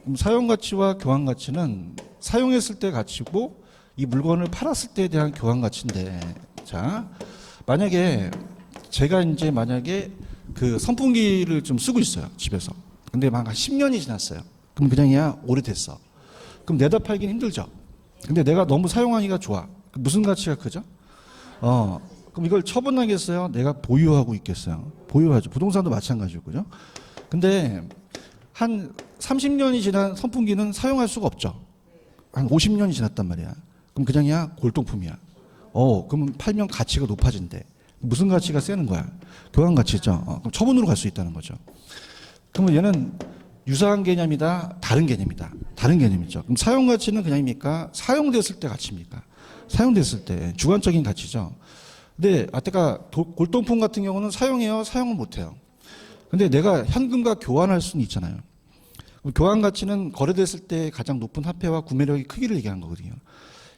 그럼 사용가치와 교환가치는 사용했을 때 가치고 이 물건을 팔았을 때에 대한 교환가치인데, 자, 만약에 제가 이제 만약에 그 선풍기를 좀 쓰고 있어요, 집에서. 근데 막 한 10년이 지났어요. 그럼 그냥이야, 오래됐어. 그럼 내다 팔긴 힘들죠. 근데 내가 너무 사용하기가 좋아. 무슨 가치가 크죠? 그럼 이걸 처분하겠어요? 내가 보유하고 있겠어요? 보유하죠. 부동산도 마찬가지고, 그죠? 근데 한 30년이 지난 선풍기는 사용할 수가 없죠. 한 50년이 지났단 말이야. 그럼 그냥이야, 골동품이야. 그러면 팔면 가치가 높아진대. 무슨 가치가 세는 거야? 교환 가치죠. 그럼 처분으로 갈 수 있다는 거죠. 그러면 얘는 유사한 개념이다, 다른 개념이다. 다른 개념이죠. 그럼 사용 가치는 그냥입니까? 사용됐을 때 가치입니까? 사용됐을 때 주관적인 가치죠. 근데 아까 골동품 같은 경우는 사용해요, 사용을 못해요. 근데 내가 현금과 교환할 수는 있잖아요. 교환 가치는 거래됐을 때 가장 높은 화폐와 구매력의 크기를 얘기하는 거거든요.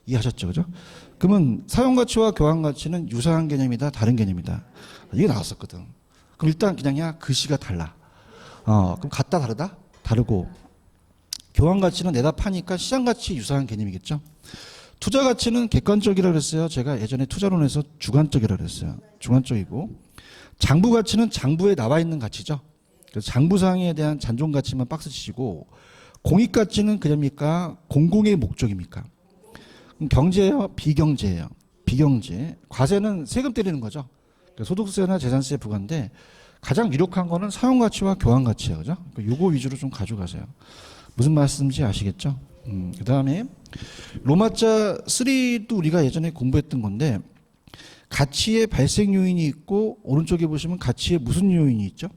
이해하셨죠, 그죠? 그러면 사용 가치와 교환 가치는 유사한 개념이다, 다른 개념이다. 이게 나왔었거든. 그럼 일단 그냥이야, 글씨가 달라. 그럼 같다, 다르다? 다르고. 교환 가치는 내다 파니까 시장 가치 유사한 개념이겠죠. 투자 가치는 객관적이라고 그랬어요. 제가 예전에 투자론에서 주관적이라고 그랬어요. 주관적이고. 장부 가치는 장부에 나와 있는 가치죠. 그래서 장부상에 대한 잔존 가치만 박스 치시고, 공익 가치는 그냥입니까? 공공의 목적입니까? 그럼 경제예요? 비경제예요? 비경제. 과세는 세금 때리는 거죠. 소득세나 재산세에 부과인데 가장 유력한 거는 사용 가치와 교환 가치예요. 그죠? 요거 위주로 좀 가져가세요. 무슨 말씀인지 아시겠죠? 그 다음에 로마자 3도 우리가 예전에 공부했던 건데, 가치의 발생 요인이 있고 오른쪽에 보시면 가치의 무슨 요인이 있죠?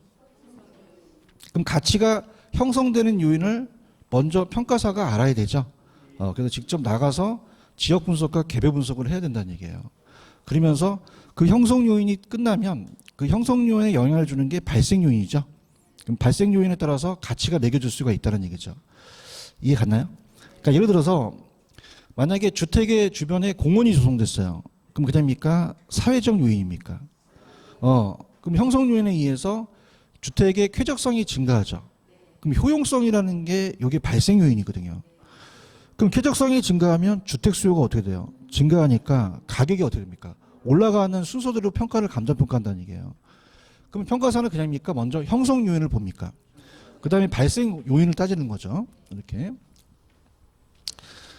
그럼 가치가 형성되는 요인을 먼저 평가사가 알아야 되죠. 그래서 직접 나가서 지역 분석과 개별 분석을 해야 된다는 얘기예요. 그러면서 그 형성 요인이 끝나면 그 형성 요인에 영향을 주는 게 발생 요인이죠. 그럼 발생 요인에 따라서 가치가 매겨질 수가 있다는 얘기죠. 이해 갔나요? 그러니까 예를 들어서 만약에 주택의 주변에 공원이 조성됐어요. 그럼 그냥입니까? 사회적 요인입니까? 그럼 형성 요인에 의해서 주택의 쾌적성이 증가하죠. 그럼 효용성이라는 게 이게 발생 요인이거든요. 그럼 쾌적성이 증가하면 주택 수요가 어떻게 돼요? 증가하니까 가격이 어떻게 됩니까? 올라가는 순서대로 평가를 감정평가한다는 얘기예요. 그럼 평가사는 그냥입니까? 먼저 형성 요인을 봅니까? 그 다음에 발생 요인을 따지는 거죠. 이렇게.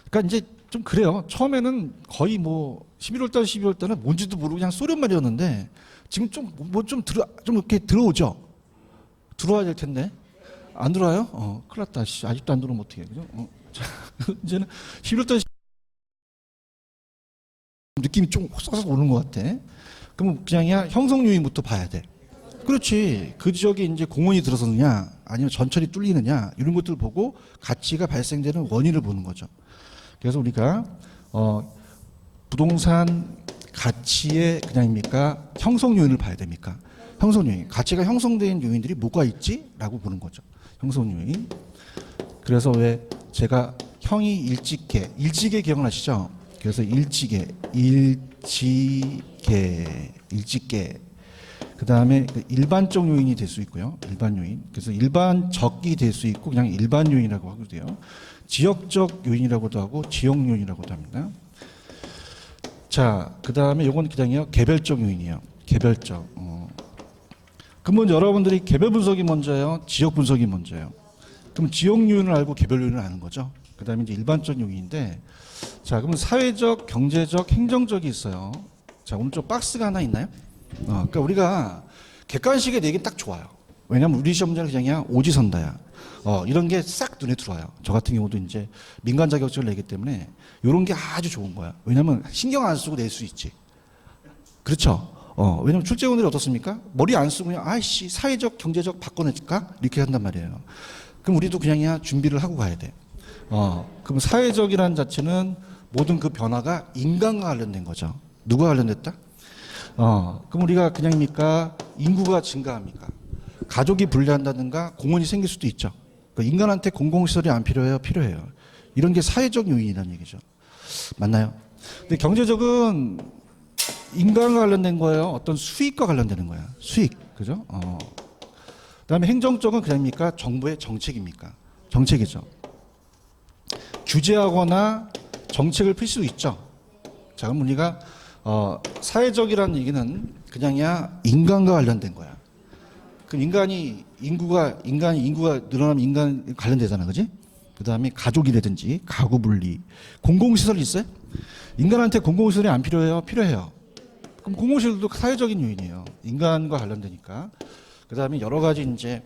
그러니까 이제 좀 그래요. 처음에는 거의 뭐 11월달, 12월달은 뭔지도 모르고 그냥 소련말이었는데 지금 좀 뭐 좀 이렇게 들어오죠. 들어와야 될 텐데 안 들어와요? 큰일 났다. 씨, 아직도 안 들어오면 어떡해. 그죠? 자, 이제는 11월 느낌이 좀 쏙쏙 오는 것 같아. 그럼 그냥이야 형성 요인부터 봐야 돼. 그렇지. 그 지역에 이제 공원이 들어서느냐, 아니면 전철이 뚫리느냐, 이런 것들을 보고 가치가 발생되는 원인을 보는 거죠. 그래서 우리가 부동산 가치의 그냥입니까? 형성 요인을 봐야 됩니까? 형성 요인. 가치가 형성된 요인들이 뭐가 있지?라고 보는 거죠. 형성 요인. 그래서 왜 제가 형이 일지계 기억나시죠? 그래서 일지계. 그 다음에 일반적 요인이 될 수 있고요. 일반 요인. 그래서 일반적이 될 수 있고 그냥 일반 요인이라고 하기도 해요. 지역적 요인이라고도 하고 지역 요인이라고도 합니다. 자, 그 다음에 요건 그냥요 개별적 요인이에요. 개별적. 그러면 여러분들이 개별 분석이 먼저예요? 지역 분석이 먼저예요? 그럼 지역 요인을 알고 개별 요인을 아는 거죠. 그 다음에 이제 일반적 요인인데, 자, 그러면 사회적, 경제적, 행정적이 있어요. 자, 오른쪽 박스가 하나 있나요? 그러니까 우리가 객관식에 내긴 딱 좋아요. 왜냐면 우리 시험 문제는 그냥이야 오지선다야. 이런 게 싹 눈에 들어와요. 저 같은 경우도 이제 민간 자격증을 내기 때문에 이런 게 아주 좋은 거야. 왜냐면 신경 안 쓰고 낼 수 있지. 그렇죠? 왜냐면 출제원들이 어떻습니까? 머리 안 쓰고 그냥 아이씨 사회적, 경제적 바꿔낼까? 이렇게 한단 말이에요. 그럼 우리도 그냥이야 준비를 하고 가야 돼. 그럼 사회적이라는 자체는 모든 그 변화가 인간과 관련된 거죠. 누가 관련됐다? 그럼 우리가 그냥입니까? 인구가 증가합니까? 가족이 분리한다든가 공원이 생길 수도 있죠. 그러니까 인간한테 공공시설이 안 필요해요? 필요해요. 이런 게 사회적 요인이라는 얘기죠. 맞나요? 근데 경제적은 인간과 관련된 거예요? 어떤 수익과 관련되는 거야? 수익. 그죠? 그 다음에 행정적은 그냥입니까? 정부의 정책입니까? 정책이죠. 규제하거나 정책을 펼 수 있죠. 자, 그럼 우리가 사회적이라는 얘기는 그냥이야 인간과 관련된 거야. 그럼 인구가 늘어나면 인간 관련되잖아, 그지? 그 다음에 가족이라든지 가구 분리, 공공시설이 있어요? 인간한테 공공시설이 안 필요해요? 필요해요. 그럼 공공시설도 사회적인 요인이에요. 인간과 관련되니까. 그 다음에 여러 가지 이제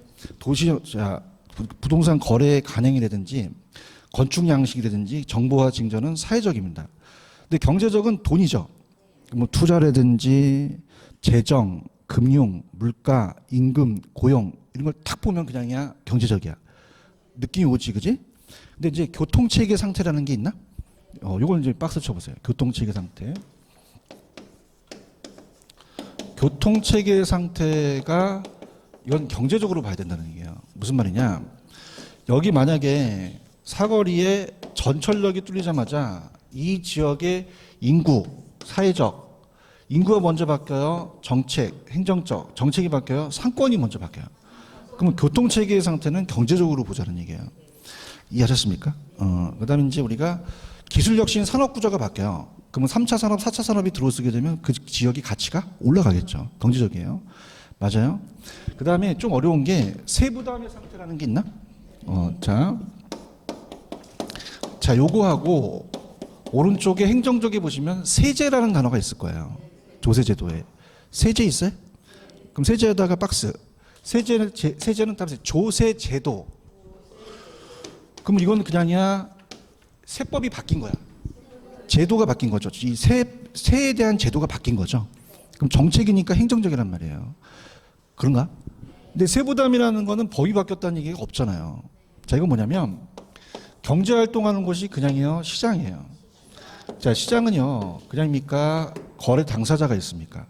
부동산 거래 간행이라든지 건축 양식이라든지 정보화 증전은 사회적입니다. 근데 경제적은 돈이죠. 뭐 투자라든지 재정, 금융, 물가, 임금, 고용 이런 걸 탁 보면 그냥이야 경제적이야. 느낌이 오지, 그지? 근데 이제 교통체계 상태라는 게 있나? 요걸 이제 박스 쳐보세요. 교통체계 상태. 교통체계 상태가 이건 경제적으로 봐야 된다는 얘기예요. 무슨 말이냐? 여기 만약에 사거리에 전철역이 뚫리자마자 이 지역의 인구, 사회적, 인구가 먼저 바뀌어요. 정책, 행정적, 정책이 바뀌어요. 상권이 먼저 바뀌어요. 그러면 교통체계의 상태는 경제적으로 보자는 얘기예요. 이해하셨습니까? 그 다음에 이제 우리가 기술혁신 산업구조가 바뀌어요. 그러면 3차 산업, 4차 산업이 들어서게 되면 그 지역의 가치가 올라가겠죠. 경제적이에요. 맞아요. 그 다음에 좀 어려운 게 세부담의 상태라는 게 있나? 자, 요거하고 오른쪽에 행정적에 보시면 세제라는 단어가 있을 거예요. 조세제도에. 세제 있어요? 그럼 세제에다가 박스. 세제는 따라서 조세제도. 그럼 이건 그냥이야 세법이 바뀐 거야. 제도가 바뀐 거죠. 이 세에 대한 제도가 바뀐 거죠. 그럼 정책이니까 행정적이란 말이에요. 그런가? 근데 세부담이라는 거는 법이 바뀌었다는 얘기가 없잖아요. 자, 이건 뭐냐면 경제활동하는 곳이 그냥이요 시장이에요. 자, 시장은요 그냥입니까? 거래 당사자가 있습니까?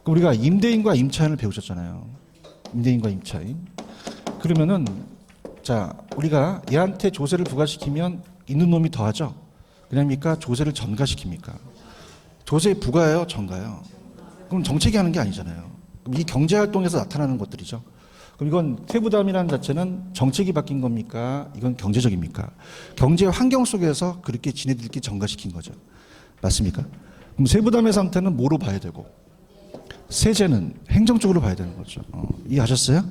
그럼 우리가 임대인과 임차인을 배우셨잖아요. 임대인과 임차인. 그러면은 자, 우리가 얘한테 조세를 부과시키면 있는 놈이 더하죠. 그냥입니까? 조세를 전가시킵니까? 조세 부과예요, 전가요? 그럼 정책이 하는 게 아니잖아요. 그럼 이 경제활동에서 나타나는 것들이죠. 그럼 이건 세부담이라는 자체는 정책이 바뀐 겁니까? 이건 경제적입니까? 경제 환경 속에서 그렇게 지네들끼리 전가시킨 거죠. 맞습니까? 그럼 세부담의 상태는 뭐로 봐야 되고 세제는 행정적으로 봐야 되는 거죠. 이해하셨어요?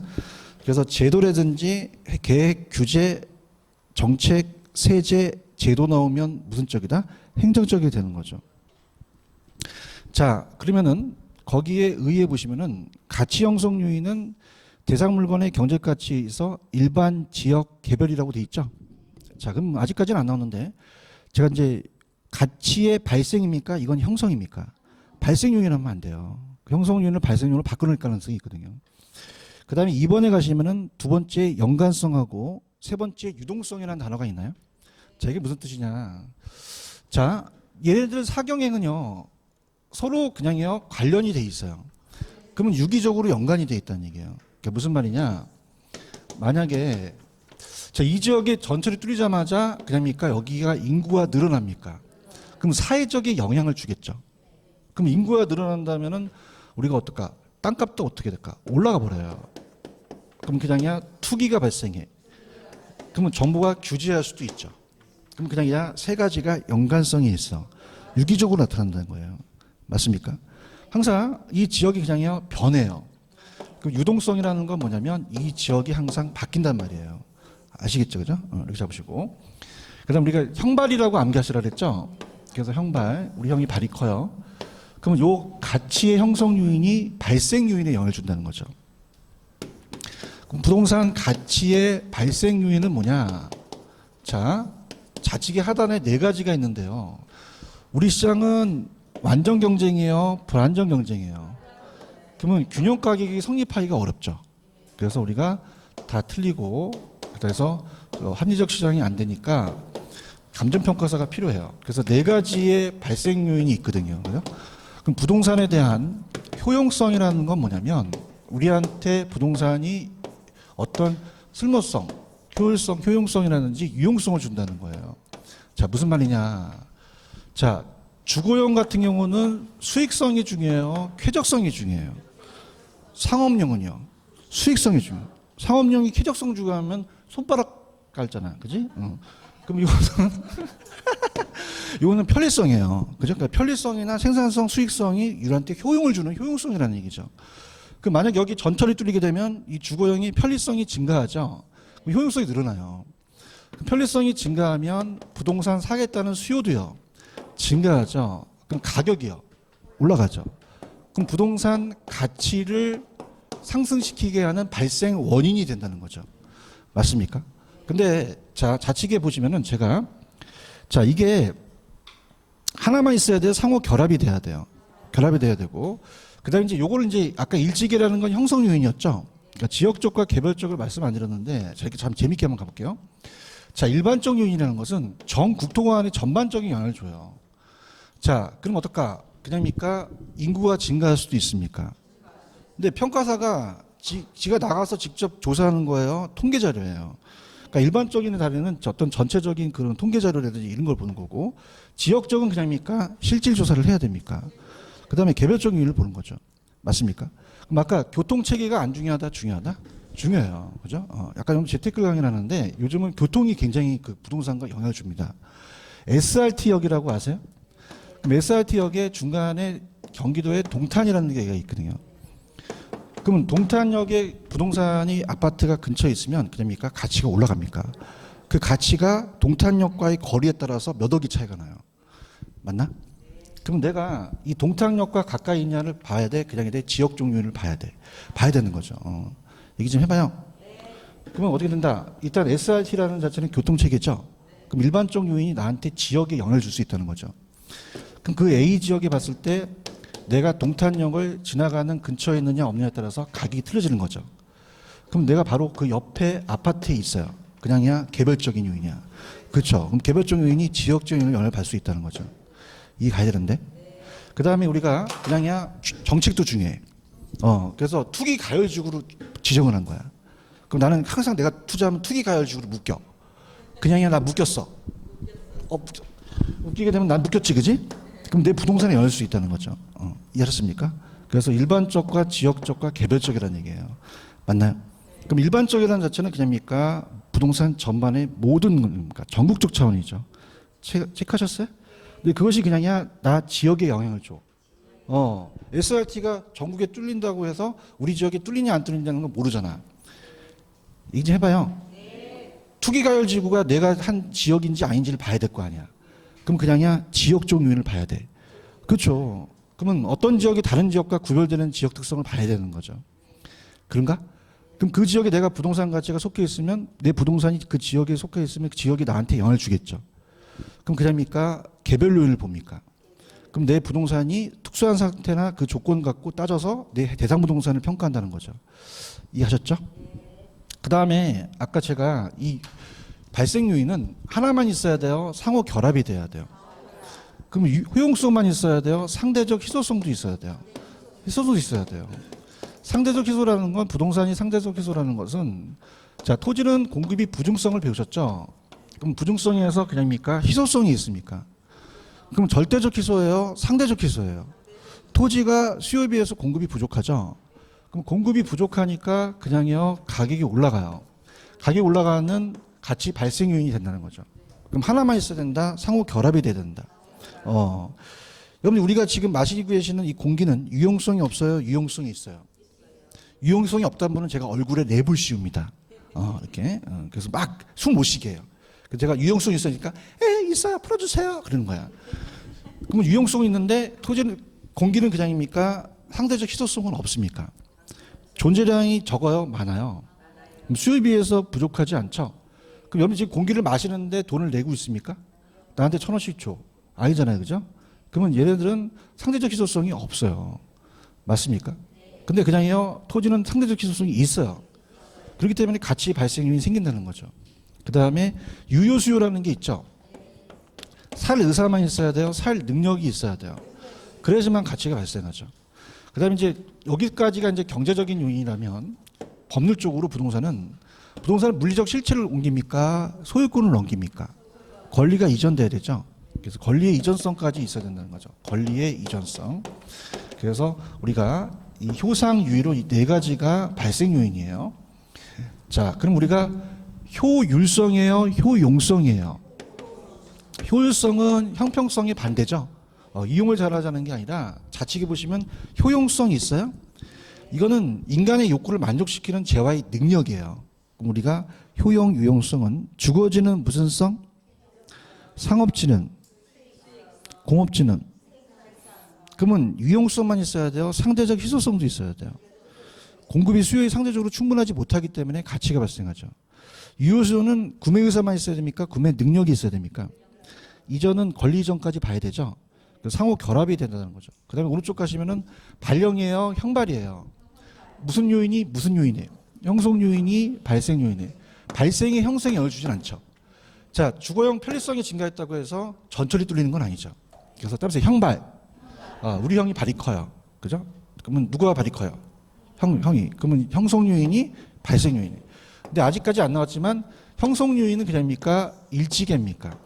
그래서 제도라든지 계획, 규제, 정책, 세제, 제도 나오면 무슨 쪽이다? 행정적이 되는 거죠. 자, 그러면은 거기에 의해 보시면은 가치 형성 요인은 대상 물건의 경제적 가치에서 일반 지역 개별이라고 돼 있죠. 자, 그럼 아직까지는 안 나오는데 제가 이제 가치의 발생입니까? 이건 형성입니까? 발생 요인하면 안 돼요. 형성 요인을 발생 요인으로 바꿔놓을 가능성이 있거든요. 그 다음에 2번에 가시면은 두 번째 연관성하고 세 번째 유동성이라는 단어가 있나요? 자, 이게 무슨 뜻이냐. 자, 얘네들 사경행은요, 서로 그냥요, 관련이 돼 있어요. 그러면 유기적으로 연관이 돼 있다는 얘기예요. 그게 무슨 말이냐. 만약에, 자, 이 지역에 전철이 뚫리자마자, 그냥입니까? 여기가 인구가 늘어납니까? 그럼 사회적인 영향을 주겠죠. 그럼 인구가 늘어난다면은 우리가 어떨까? 땅값도 어떻게 될까? 올라가 버려요. 그럼 그냥이야 투기가 발생해. 그러면 정부가 규제할 수도 있죠. 그럼 그냥이야 세 가지가 연관성이 있어. 유기적으로 나타난다는 거예요. 맞습니까? 항상 이 지역이 그냥이야 변해요. 그 유동성이라는 건 뭐냐면 이 지역이 항상 바뀐단 말이에요. 아시겠죠, 그죠? 이렇게 잡으시고. 그다음 우리가 형발이라고 암기하시라 그랬죠. 그래서 형발, 우리 형이 발이 커요. 그러면 요 가치의 형성 요인이 발생 요인에 영향을 준다는 거죠. 그럼 부동산 가치의 발생 요인은 뭐냐? 자, 좌측의 하단에 네 가지가 있는데요. 우리 시장은 완전 경쟁이에요, 불안전 경쟁이에요. 그러면 균형 가격이 성립하기가 어렵죠. 그래서 우리가 다 틀리고, 그래서 합리적 시장이 안 되니까 감정평가사가 필요해요. 그래서 네 가지의 발생 요인이 있거든요. 그죠? 그럼 부동산에 대한 효용성이라는 건 뭐냐면 우리한테 부동산이 어떤 쓸모성, 효율성, 효용성이라든지 유용성을 준다는 거예요. 자, 무슨 말이냐. 자, 주거용 같은 경우는 수익성이 중요해요, 쾌적성이 중요해요. 상업용은요, 수익성이 중요해요. 상업용이 쾌적성 중요하면 손가락 깔잖아, 그지? 그럼 이거는 이거는 편리성이에요. 그죠? 그러니까 편리성이나 생산성, 수익성이 유한테 효용을 주는 효용성이라는 얘기죠. 그 만약 여기 전철이 뚫리게 되면 이 주거용이 편리성이 증가하죠. 그럼 효용성이 늘어나요. 편리성이 증가하면 부동산 사겠다는 수요도요, 증가하죠. 그럼 가격이요, 올라가죠. 그럼 부동산 가치를 상승시키게 하는 발생 원인이 된다는 거죠. 맞습니까? 근데 자, 좌측에 보시면은 제가 자, 이게 하나만 있어야 돼요, 상호 결합이 돼야 돼요. 결합이 돼야 되고, 그다음에 이제 요거를 이제 아까 일지계라는 건 형성 요인이었죠. 그러니까 지역적과 개별적을 말씀 안 드렸는데 자, 이렇게 참 재밌게 한번 가볼게요. 자, 일반적 요인이라는 것은 전 국토관에 전반적인 영향을 줘요. 자, 그럼 어떨까? 그냥입니까? 인구가 증가할 수도 있습니까? 근데 평가사가 지가 나가서 직접 조사하는 거예요, 통계 자료예요. 그러니까 일반적인 다리는 어떤 전체적인 그런 통계 자료라든지 이런 걸 보는 거고, 지역적은 그냥입니까? 실질 조사를 해야 됩니까? 그 다음에 개별적인 요인을 보는 거죠. 맞습니까? 그럼 아까 교통 체계가 안 중요하다, 중요하다? 중요해요. 그죠? 약간 좀 재테크 강의를 하는데 요즘은 교통이 굉장히 그 부동산과 영향을 줍니다. SRT역이라고 아세요? 그럼 SRT역의 중간에 경기도에 동탄이라는 데가 있거든요. 그러면 동탄역에 부동산이 아파트가 근처에 있으면 그냥입니까? 가치가 올라갑니까? 그 가치가 동탄역과의 거리에 따라서 몇 억이 차이가 나요. 맞나? 그럼 내가 이 동탄역과 가까이 있냐를 봐야 돼, 그냥 내 지역 종류를 봐야 돼. 봐야 되는 거죠. 얘기 좀 해봐요. 그러면 어떻게 된다? 일단 SRT라는 자체는 교통체계죠. 그럼 일반적 요인이 나한테 지역에 영향을 줄 수 있다는 거죠. 그럼 그 A 지역에 봤을 때 내가 동탄역을 지나가는 근처에 있느냐 없느냐에 따라서 가격이 틀려지는 거죠. 그럼 내가 바로 그 옆에 아파트에 있어요. 그냥이야 개별적인 요인이야. 그렇죠. 그럼 개별적 요인이 지역적 요인을 영향을 받을 수 있다는 거죠. 이해 가야 되는데. 그 다음에 우리가 그냥이야 정책도 중요해. 그래서 투기 가열지구로 지정을 한 거야. 그럼 나는 항상 내가 투자하면 투기 가열지구로 묶여. 그냥이야 나 묶였어. 묶이게 되면 난 묶였지, 그지? 그럼 내 부동산에 영향을 줄 수 있다는 거죠. 이해하셨습니까? 그래서 일반적과 지역적과 개별적이라는 얘기예요. 맞나요? 그럼 일반적이라는 자체는 그냥입니까? 부동산 전반의 모든 겁니까? 전국적 차원이죠. 체크하셨어요? 근데 그것이 그냥이야 나 지역에 영향을 줘. SRT가 전국에 뚫린다고 해서 우리 지역에 뚫리냐 안 뚫리냐는 건 모르잖아. 얘기 좀 해봐요. 투기가열지구가 내가 한 지역인지 아닌지를 봐야 될 거 아니야. 그럼 그냥이야 지역적 요인을 봐야 돼. 그렇죠. 그러면 어떤 지역이 다른 지역과 구별되는 지역 특성을 봐야 되는 거죠. 그런가? 그럼 그 지역에 내가 부동산 가치가 속해 있으면 내 부동산이 그 지역에 속해 있으면 그 지역이 나한테 영향을 주겠죠. 그럼 그럽니까? 개별 요인을 봅니까? 그럼 내 부동산이 특수한 상태나 그 조건 갖고 따져서 내 대상 부동산을 평가한다는 거죠. 이해하셨죠? 그 다음에 아까 제가 이 발생 요인은 하나만 있어야 돼요? 상호 결합이 돼야 돼요? 그럼 효용성만 있어야 돼요? 상대적 희소성도 있어야 돼요? 희소도 있어야 돼요. 상대적 희소라는 건 부동산이 상대적 희소라는 것은 자 토지는 공급이 부중성을 배우셨죠? 그럼 부중성에서 그냥입니까? 희소성이 있습니까? 그럼 절대적 희소예요? 상대적 희소예요? 토지가 수요에 비해서 공급이 부족하죠? 그럼 공급이 부족하니까 그냥요 가격이 올라가요. 가격이 올라가는 가치 발생 요인이 된다는 거죠. 그럼 하나만 있어야 된다? 상호 결합이 돼야 된다. 여러분 우리가 지금 마시고 계시는 이 공기는 유용성이 없어요? 유용성이 있어요? 유용성이 없다는 분은 제가 얼굴에 랩을 씌웁니다. 이렇게. 그래서 막 숨 못 쉬게 해요. 그래서 제가 유용성이 있으니까 있어요. 풀어주세요. 그러는 거야. 그러면 유용성이 있는데 토지는 공기는 그냥입니까? 상대적 희소성은 없습니까? 존재량이 적어요? 많아요? 그럼 수요에 비해서 부족하지 않죠? 그럼 여러분 지금 공기를 마시는데 돈을 내고 있습니까? 나한테 1,000원씩 줘. 아니잖아요. 그죠? 그러면 얘네들은 상대적 희소성이 없어요. 맞습니까? 근데 그냥요 토지는 상대적 희소성이 있어요. 그렇기 때문에 가치 발생 요인이 생긴다는 거죠. 그 다음에 유효 수요라는 게 있죠. 살 의사만 있어야 돼요. 살 능력이 있어야 돼요. 그래야지만 가치가 발생하죠. 그 다음에 이제 여기까지가 이제 경제적인 요인이라면 법률적으로 부동산을 물리적 실체를 옮깁니까? 소유권을 넘깁니까? 권리가 이전돼야 되죠. 그래서 권리의 이전성까지 있어야 된다는 거죠. 권리의 이전성. 그래서 우리가 이 효상 유의로 이 네 가지가 발생 요인이에요. 자, 그럼 우리가 효율성이에요, 효용성이에요. 효율성은 형평성의 반대죠. 이용을 잘하자는 게 아니라 좌측에 보시면 효용성이 있어요. 이거는 인간의 욕구를 만족시키는 재화의 능력이에요. 그럼 우리가 효용, 유용성은 주거지는 무슨 성? 상업지는, 공업지는. 그러면 유용성만 있어야 돼요. 상대적 희소성도 있어야 돼요. 공급이 수요에 상대적으로 충분하지 못하기 때문에 가치가 발생하죠. 유효수요는 구매 의사만 있어야 됩니까? 구매 능력이 있어야 됩니까? 이전은 권리 이전까지 봐야 되죠. 상호 결합이 된다는 거죠. 그 다음에 오른쪽 가시면은 발령이에요, 형발이에요. 무슨 요인이 무슨 요인이에요? 형성 요인이 발생 요인이에요. 발생이 형성에 영향을 주진 않죠. 자, 주거형 편리성이 증가했다고 해서 전철이 뚫리는 건 아니죠. 그래서 따라서 형발. 우리 형이 발이 커요. 그죠? 그러면 누가 발이 커요? 형이. 그러면 형성 요인이 발생 요인이에요. 근데 아직까지 안 나왔지만 형성 요인은 그냥입니까? 일찍입니까?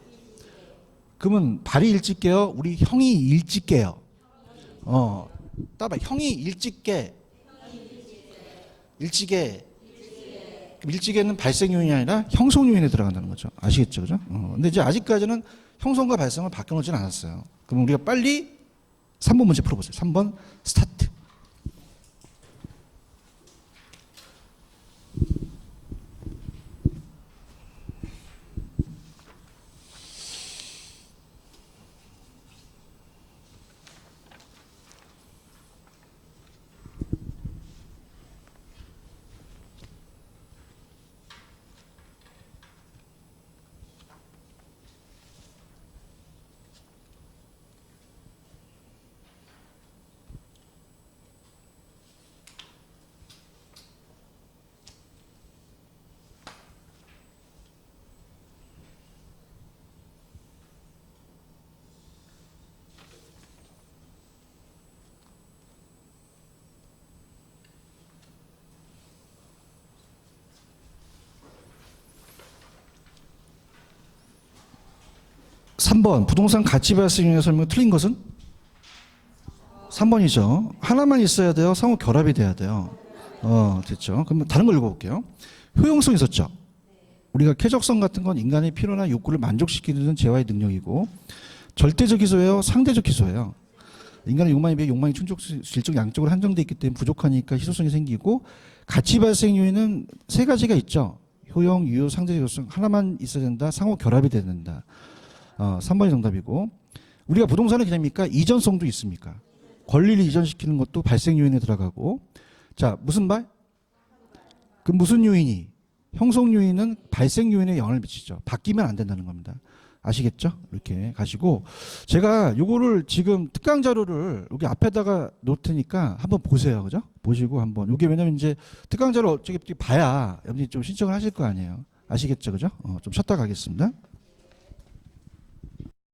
그러면 발이 일찍 깨요? 우리 형이 일찍 깨요? 따봐. 형이 일찍 깨. 일찍에. 일찍에는 발생 요인이 아니라 형성 요인에 들어간다는 거죠. 아시겠죠? 그죠? 근데 이제 아직까지는 형성과 발생을 바꿔놓진 않았어요. 그럼 우리가 빨리 3번 문제 풀어보세요. 3번 스타트. 삼번 부동산 가치 발생의 설명 틀린 것은? 3번이죠. 하나만 있어야 돼요. 상호 결합이 돼야 돼요. 됐죠. 그럼 다른 걸 읽어볼게요. 효용성 있었죠. 우리가 쾌적성 같은 건 인간의 필요나 욕구를 만족시키는 재화의 능력이고, 절대적 희소예요, 상대적 희소예요. 인간의 욕망에 비해 욕망이 충족, 질적, 양적으로 한정되어 있기 때문에 부족하니까 희소성이 생기고, 가치 발생 요인은 세 가지가 있죠. 효용, 유효, 상대적 효용. 하나만 있어야 된다. 상호 결합이 돼야 된다. 3번이 정답이고, 우리가 부동산은 그냥입니까? 이전성도 있습니까? 권리를 이전시키는 것도 발생 요인에 들어가고. 자, 무슨 말? 그 무슨 요인이 형성 요인은 발생 요인에 영향을 미치죠. 바뀌면 안 된다는 겁니다. 아시겠죠? 이렇게 가시고 제가 요거를 지금 특강 자료를 여기 앞에다가 놓을 테니까 한번 보세요. 그죠? 보시고 한번 요게 왜냐면 이제 특강 자료 어차피 봐야 여러분이 좀 신청을 하실 거 아니에요. 아시겠죠? 그죠? 좀 쉬었다 가겠습니다.